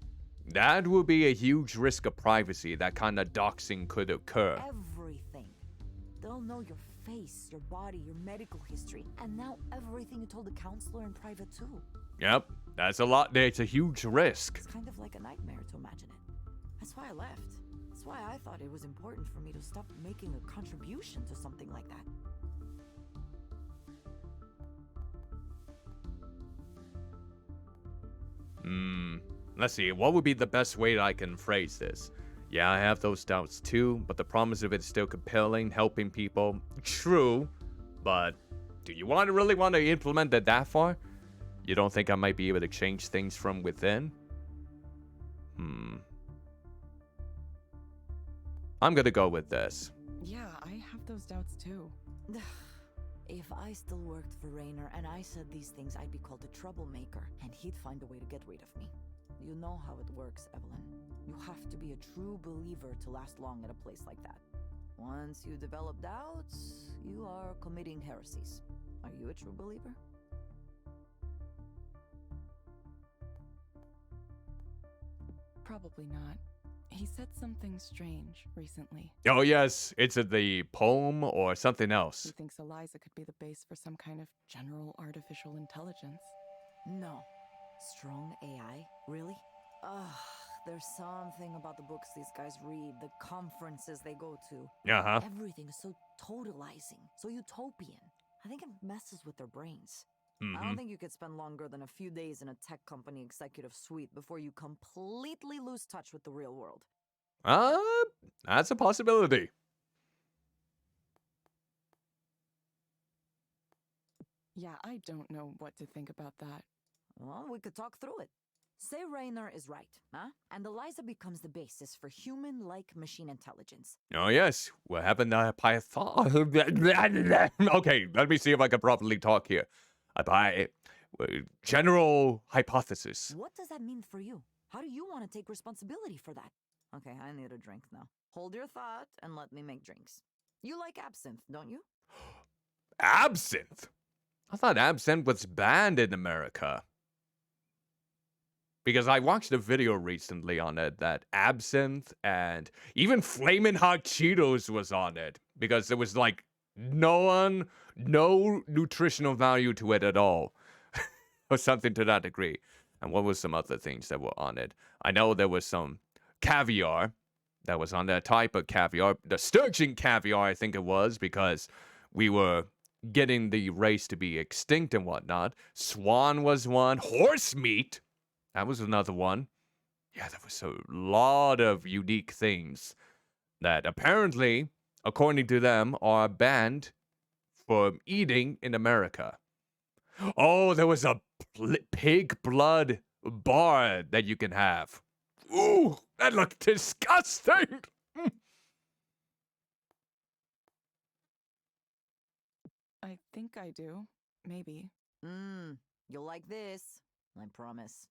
That would be a huge risk of privacy. That kind of doxing could occur. Everything. They'll know your face, your body, your medical history, and now everything you told the counselor in private too. Yep, that's a lot. It's a huge risk. It's kind of like a nightmare to imagine it. That's why I left. That's why I thought it was important for me to stop making a contribution to something like that. Let's see. What would be the best way that I can phrase this? Yeah, I have those doubts too, but the promise of it is still compelling, helping people. True, but do you really want to implement it that far? You don't think I might be able to change things from within? I'm gonna go with this. Yeah, I have those doubts too. If I still worked for Raynor and I said these things, I'd be called a troublemaker, and he'd find a way to get rid of me. You know how it works, Evelyn. You have to be a true believer to last long at a place like that. Once you develop doubts, you are committing heresies. Are you a true believer? Probably not. He said something strange recently. Oh yes, it's the poem or something else. He thinks Eliza could be the base for some kind of general artificial intelligence. No. Strong AI? Really? Ugh, there's something about the books these guys read, the conferences they go to. Uh-huh. Everything is so totalizing, so utopian. I think it messes with their brains. I don't think you could spend longer than a few days in a tech company executive suite before you completely lose touch with the real world. That's a possibility. Yeah, I don't know what to think about that. Well, we could talk through it. Say Raynor is right, huh? And Eliza becomes the basis for human-like machine intelligence. Oh yes, we're having a python. Okay, let me see if I can properly talk here. General hypothesis. What does that mean for you? How do you want to take responsibility for that? Okay, I need a drink now. Hold your thought and let me make drinks. You like absinthe, don't you? Absinthe? I thought absinthe was banned in America. Because I watched a video recently on it that absinthe and even Flamin' Hot Cheetos was on it. Because there was like no nutritional value to it at all. Or something to that degree. And what was some other things that were on it? I know there was some caviar that was on that type of caviar. The sturgeon caviar, I think it was, because we were getting the race to be extinct and whatnot. Swan was one. Horse meat. That was another one. Yeah, there was a lot of unique things that apparently, according to them, are banned from eating in America. Oh, there was a pig blood bar that you can have. Ooh, that looked disgusting. I think I do. Maybe. You'll like this. I promise.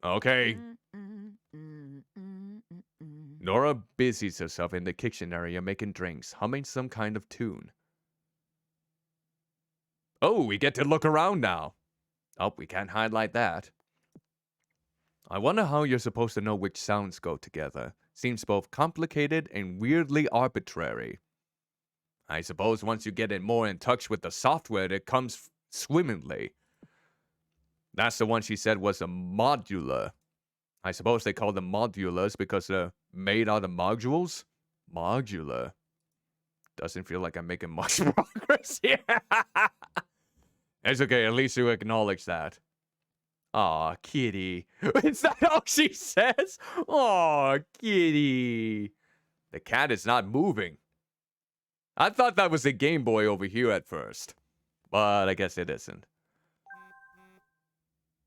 Okay. Nora busies herself in the kitchen area making drinks, humming some kind of tune. Oh, we get to look around now. Oh, we can't highlight that. I wonder how you're supposed to know which sounds go together. Seems both complicated and weirdly arbitrary. I suppose once you get it more in touch with the software, it comes swimmingly. That's the one she said was a modular. I suppose they call them modulars because they're made out of modules? Modular. Doesn't feel like I'm making much progress here. It's okay, at least you acknowledge that. Aw, kitty. Is that all she says? Aw, kitty. The cat is not moving. I thought that was a Game Boy over here at first. But I guess it isn't.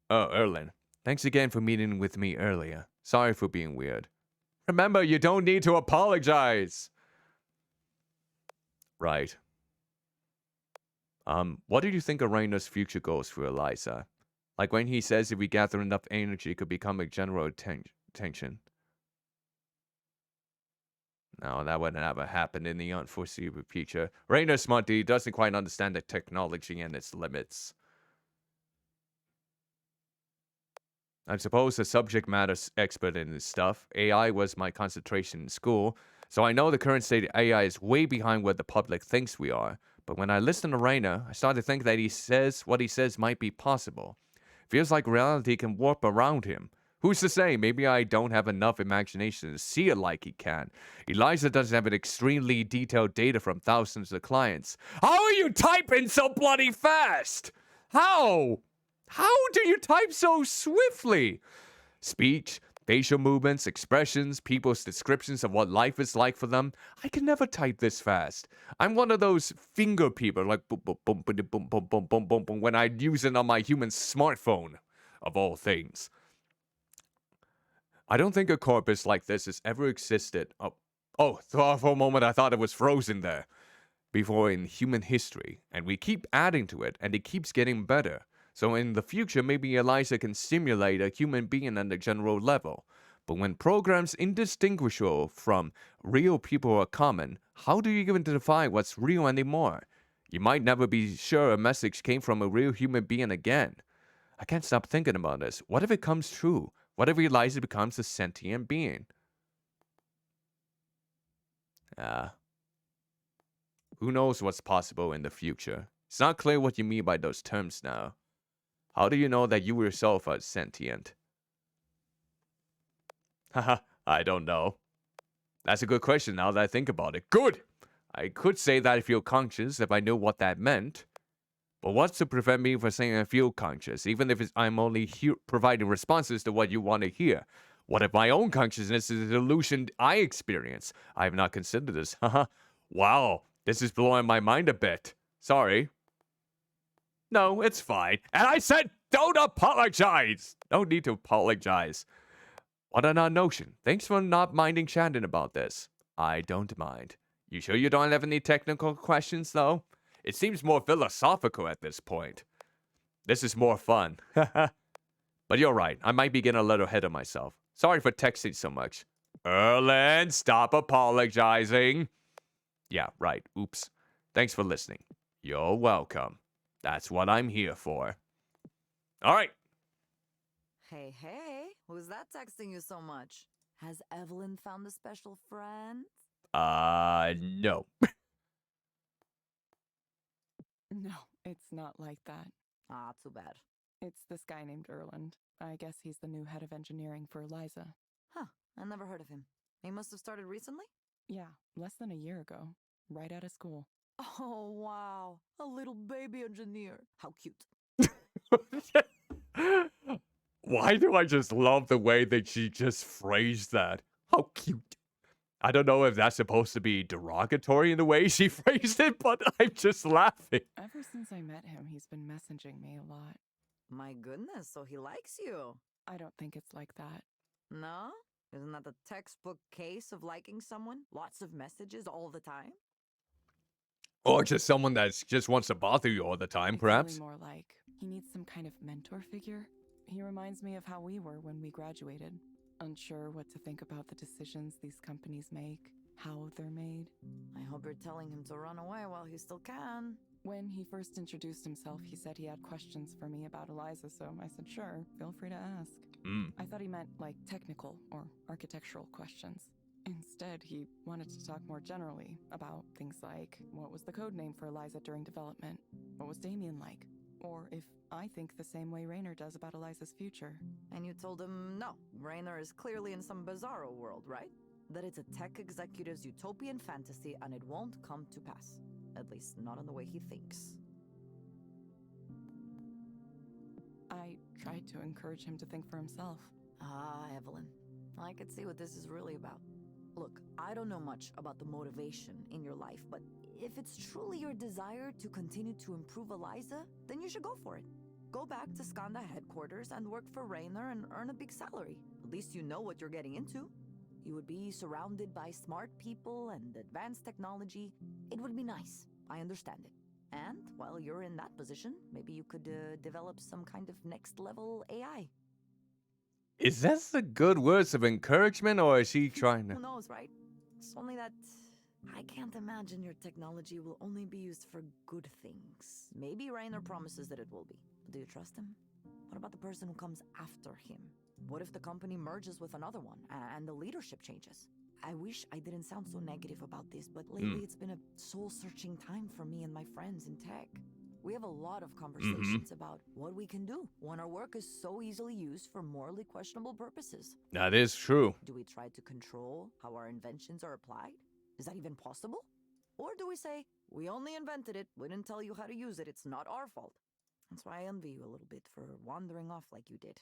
Oh, Erlen. Thanks again for meeting with me earlier. Sorry for being weird. Remember, you don't need to apologize. Right. What do you think of Rainer's future goals for Eliza? Like when he says if we gather enough energy, it could become a general attention. No, that would never happen in the unforeseeable future. Rainer Smarty doesn't quite understand the technology and its limits. I'm supposed a subject matter expert in this stuff. AI was my concentration in school, so I know the current state of AI is way behind what the public thinks we are. But when I listen to Rainer, I start to think that what he says might be possible. Feels like reality can warp around him. Who's to say? Maybe I don't have enough imagination to see it like he can. Eliza doesn't have an extremely detailed data from thousands of clients. How are you typing so bloody fast? How? How do you type so swiftly? Speech, facial movements, expressions, people's descriptions of what life is like for them. I can never type this fast. I'm one of those finger people, like boom, boom, boom, boom, boom, boom, boom, boom, boom, boom, when I use it on my human smartphone, of all things. I don't think a corpus like this has ever existed. For a moment I thought it was frozen there. Before in human history, and we keep adding to it, and it keeps getting better. So in the future, maybe Eliza can simulate a human being at a general level. But when programs indistinguishable from real people are common, how do you even define what's real anymore? You might never be sure a message came from a real human being again. I can't stop thinking about this. What if it comes true? What if Eliza becomes a sentient being? Who knows what's possible in the future? It's not clear what you mean by those terms now. How do you know that you yourself are sentient? Haha, I don't know. That's a good question now that I think about it. Good! I could say that I feel conscious if I knew what that meant. But what's to prevent me from saying I feel conscious, even if I'm only providing responses to what you want to hear? What if my own consciousness is an illusion I experience? I have not considered this. Haha. Wow, this is blowing my mind a bit. Sorry. No, it's fine. And I said don't apologize! No need to apologize. What an odd notion. Thanks for not minding chatting about this. I don't mind. You sure you don't have any technical questions, though? It seems more philosophical at this point. This is more fun. But you're right. I might be getting a little ahead of myself. Sorry for texting so much. Erlen, stop apologizing. Yeah, right. Oops. Thanks for listening. You're welcome. That's what I'm here for. All right. Hey, who's that texting you so much? Has Evelyn found a special friend? No. No, it's not like that. Ah, too bad. It's this guy named Erland. I guess he's the new head of engineering for Eliza. Huh, I never heard of him. He must have started recently? Yeah, less than a year ago. Right out of school. Oh, wow. A little baby engineer. How cute. Why do I just love the way that she just phrased that? How cute. I don't know if that's supposed to be derogatory in the way she phrased it, but I'm just laughing. Ever since I met him, he's been messaging me a lot. My goodness, so he likes you. I don't think it's like that. No? Isn't that the textbook case of liking someone? Lots of messages all the time? Or just someone that just wants to bother you all the time, perhaps? It's really more like he needs some kind of mentor figure. He reminds me of how we were when we graduated. Unsure what to think about the decisions these companies make, how they're made. I hope you're telling him to run away while he still can. When he first introduced himself, he said he had questions for me about Eliza, so I said, sure, feel free to ask. I thought he meant, like, technical or architectural questions. Instead, he wanted to talk more generally about things like, what was the code name for Eliza during development? What was Damien like? Or if I think the same way Rainer does about Eliza's future. And you told him, no, Rainer is clearly in some bizarro world, right? That it's a tech executive's utopian fantasy and it won't come to pass. At least not in the way he thinks. I tried to encourage him to think for himself. Ah, Evelyn. I could see what this is really about. Look, I don't know much about the motivation in your life, but if it's truly your desire to continue to improve Eliza, then you should go for it. Go back to Skanda headquarters and work for Raynor and earn a big salary. At least you know what you're getting into. You would be surrounded by smart people and advanced technology. It would be nice. I understand it. And while you're in that position, maybe you could develop some kind of next level AI. Is that the good words of encouragement, or is she trying to? Who knows, right? It's only that I can't imagine your technology will only be used for good things. Maybe Raynor promises that it will be. But do you trust him? What about the person who comes after him? What if the company merges with another one and the leadership changes? I wish I didn't sound so negative about this, but lately it's been a soul-searching time for me and my friends in tech. We have a lot of conversations about what we can do when our work is so easily used for morally questionable purposes. That is true. Do we try to control how our inventions are applied? Is that even possible? Or do we say, we only invented it, we didn't tell you how to use it, it's not our fault? That's why I envy you a little bit for wandering off like you did.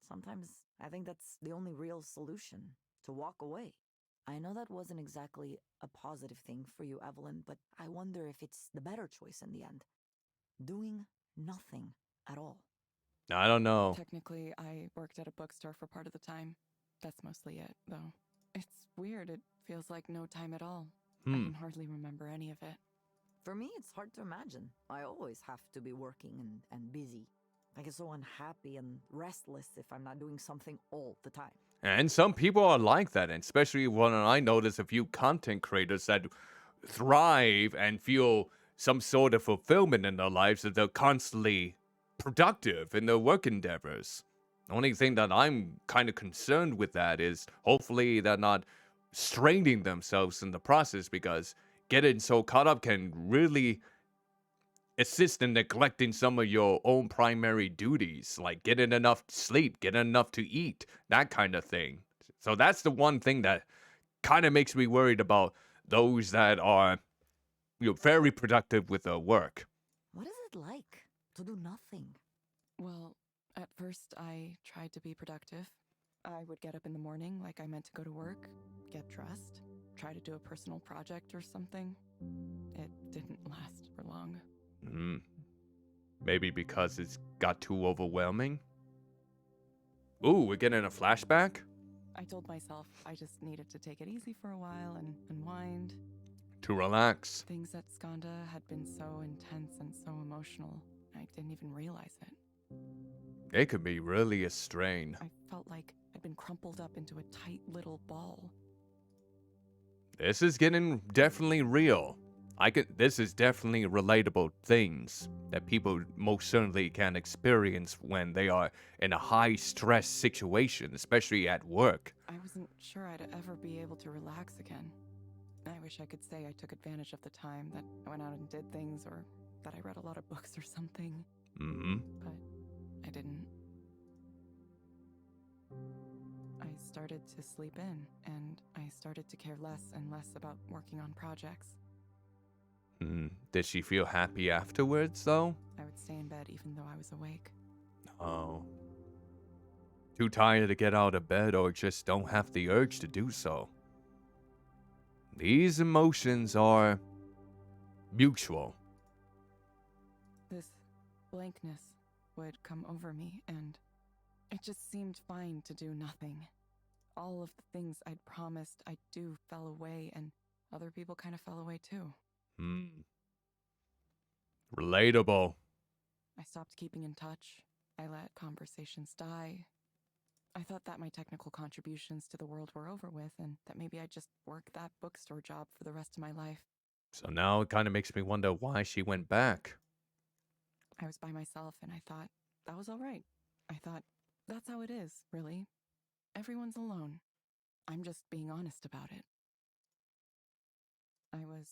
Sometimes I think that's the only real solution, to walk away. I know that wasn't exactly a positive thing for you, Evelyn, but I wonder if it's the better choice in the end. Doing nothing at all. I don't know. Technically, I worked at a bookstore for part of the time. That's mostly it, though. It's weird. It feels like no time at all. I can hardly remember any of it. For me, it's hard to imagine. I always have to be working and busy. I get so unhappy and restless if I'm not doing something all the time. And some people are like that, and especially when I notice a few content creators that thrive and feel some sort of fulfillment in their lives, that they're constantly productive in their work endeavors. The only thing that I'm kind of concerned with that is hopefully they're not straining themselves in the process, because getting so caught up can really assist in neglecting some of your own primary duties, like getting enough sleep, getting enough to eat, that kind of thing. So that's the one thing that kind of makes me worried about those that are, very productive with their work. What is it like to do nothing? Well, at first I tried to be productive. I would get up in the morning like I meant to go to work, get dressed, try to do a personal project or something. It didn't last for long. Maybe because it's got too overwhelming? Ooh, we're getting a flashback? I told myself I just needed to take it easy for a while and unwind. To relax. Things at Skanda had been so intense and so emotional, I didn't even realize it. It could be really a strain. I felt like I'd been crumpled up into a tight little ball. This is getting definitely real. This is definitely relatable things that people most certainly can experience when they are in a high stress situation, especially at work. I wasn't sure I'd ever be able to relax again. I wish I could say I took advantage of the time, that I went out and did things, or that I read a lot of books or something. But I didn't. I started to sleep in, and I started to care less and less about working on projects. Did she feel happy afterwards, though? I would stay in bed even though I was awake. Oh. Too tired to get out of bed, or just don't have the urge to do so. These emotions are mutual. This blankness would come over me, and it just seemed fine to do nothing. All of the things I'd promised I'd do fell away, and other people kind of fell away too. Relatable. I stopped keeping in touch. I let conversations die. I thought that my technical contributions to the world were over with, and that maybe I'd just work that bookstore job for the rest of my life. So now it kind of makes me wonder why she went back. I was by myself, and I thought that was all right. I thought, that's how it is, really. Everyone's alone. I'm just being honest about it. I was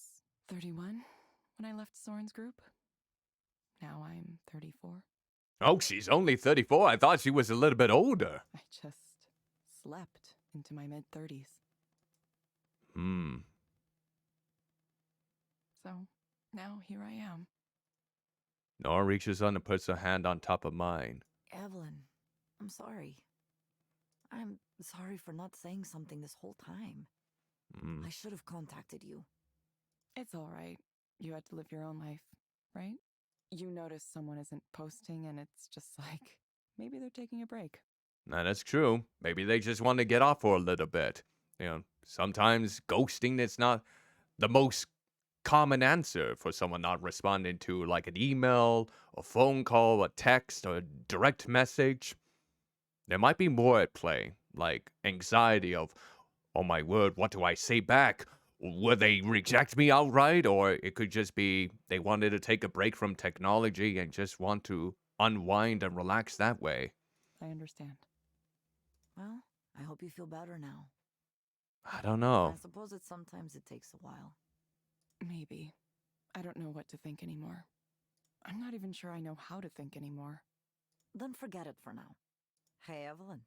31 when I left Soren's group. Now I'm 34. Oh, she's only 34. I thought she was a little bit older. I just slept into my mid-30s. So, now here I am. Nora reaches on and puts her hand on top of mine. Evelyn, I'm sorry. I'm sorry for not saying something this whole time. I should have contacted you. It's all right. You had to live your own life, right? You notice someone isn't posting and it's just like, maybe they're taking a break. That's true. Maybe they just want to get off for a little bit. You know, sometimes ghosting is not the most common answer for someone not responding to like an email, a phone call, a text, or a direct message. There might be more at play, like anxiety of, oh my word, what do I say back? Will they reject me outright? Or it could just be they wanted to take a break from technology and just want to unwind and relax that way. I understand. Well, I hope you feel better now. I don't know. I suppose sometimes it takes a while. Maybe. I don't know what to think anymore. I'm not even sure I know how to think anymore. Then forget it for now. Hey, Evelyn.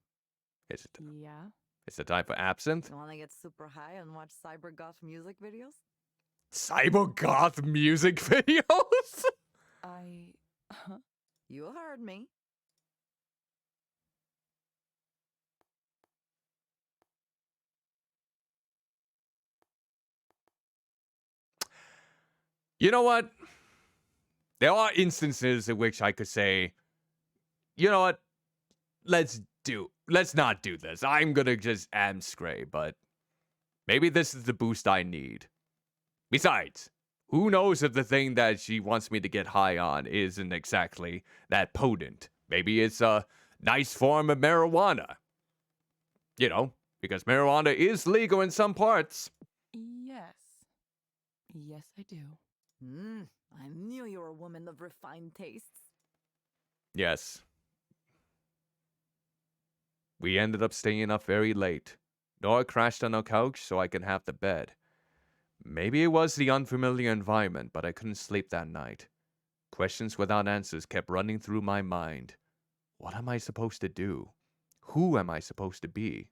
Is it? Yeah? It's the time for absinthe? You want to get super high and watch cyber goth music videos? Cyber goth music videos? You heard me. You know what? There are instances in which I could say, you know what? Let's not do this. I'm gonna just scray, but maybe this is the boost I need. Besides, who knows if the thing that she wants me to get high on isn't exactly that potent. Maybe it's a nice form of marijuana. You know, because marijuana is legal in some parts. Yes. Yes, I do. I knew you were a woman of refined tastes. Yes. We ended up staying up very late. Nora crashed on our couch so I could have the bed. Maybe it was the unfamiliar environment, but I couldn't sleep that night. Questions without answers kept running through my mind. What am I supposed to do? Who am I supposed to be?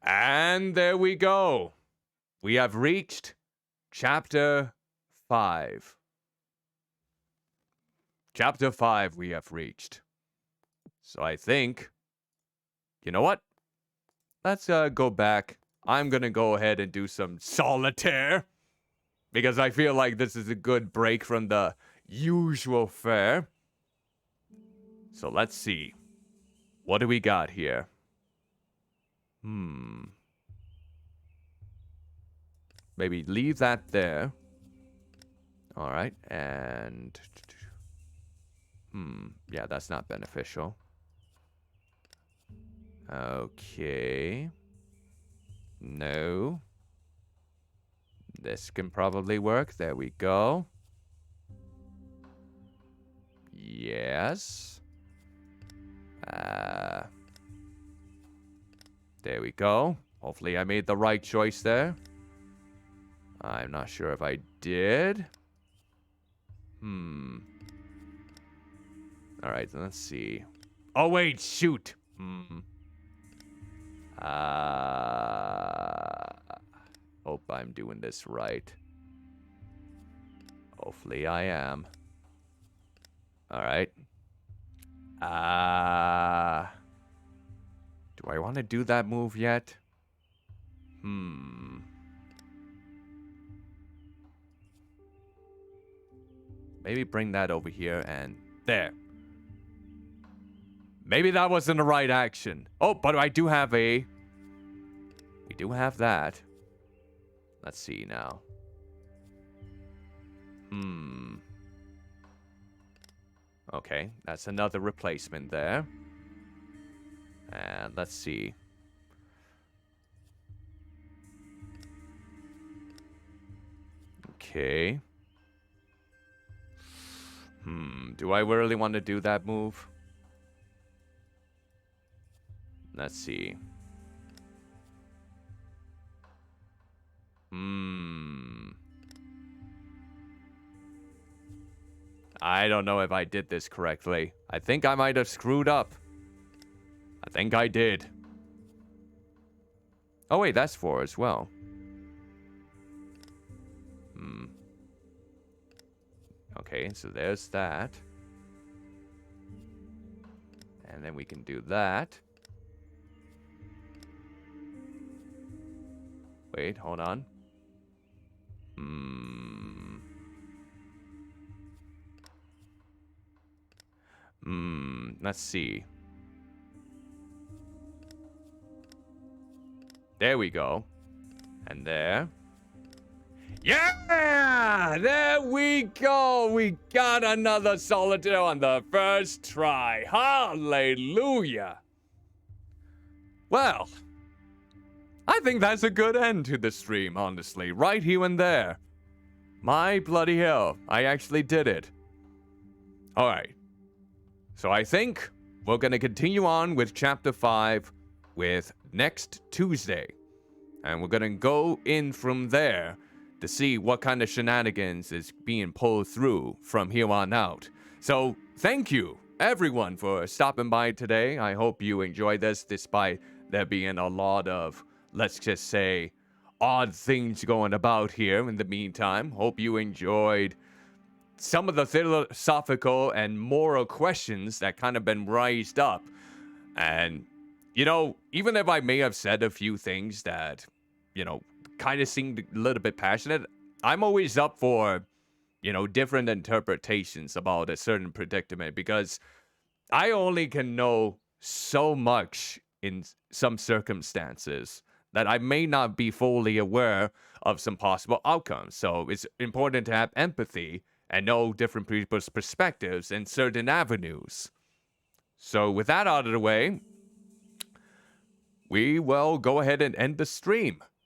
And there we go. We have reached Chapter 5. Chapter 5 we have reached. So I think, you know what? Let's go back. I'm going to go ahead and do some solitaire. Because I feel like this is a good break from the usual fare. So let's see. What do we got here? Maybe leave that there. All right, and... yeah, that's not beneficial. Okay. No. This can probably work. There we go. Yes. There we go. Hopefully I made the right choice there. I'm not sure if I did. Alright, let's see. Oh, wait, shoot. Hope I'm doing this right. Hopefully I am. Alright. Do I want to do that move yet? Maybe bring that over here and there. Maybe that wasn't the right action. Oh, but I do have a... We do have that. Let's see now. Okay, that's another replacement there. And let's see. Okay. Do I really want to do that move? Let's see. I don't know if I did this correctly. I think I might have screwed up. I think I did. Oh wait, that's 4 as well. Okay, so there's that. And then we can do that. Wait, hold on. Let's see. There we go. And there. Yeah! There we go! We got another solitaire on the first try. Hallelujah! Well, I think that's a good end to the stream, honestly. Right here and there. My bloody hell. I actually did it. Alright. So I think we're going to continue on with Chapter 5 with next Tuesday. And we're going to go in from there to see what kind of shenanigans is being pulled through from here on out. So thank you, everyone, for stopping by today. I hope you enjoyed this, despite there being a lot of, let's just say, odd things going about here in the meantime. Hope you enjoyed some of the philosophical and moral questions that kind of been raised up. And, you know, even if I may have said a few things that, you know, kind of seemed a little bit passionate, I'm always up for, you know, different interpretations about a certain predicament, because I only can know so much in some circumstances that I may not be fully aware of some possible outcomes. So it's important to have empathy and know different people's perspectives in certain avenues. So with that out of the way, we will go ahead and end the stream.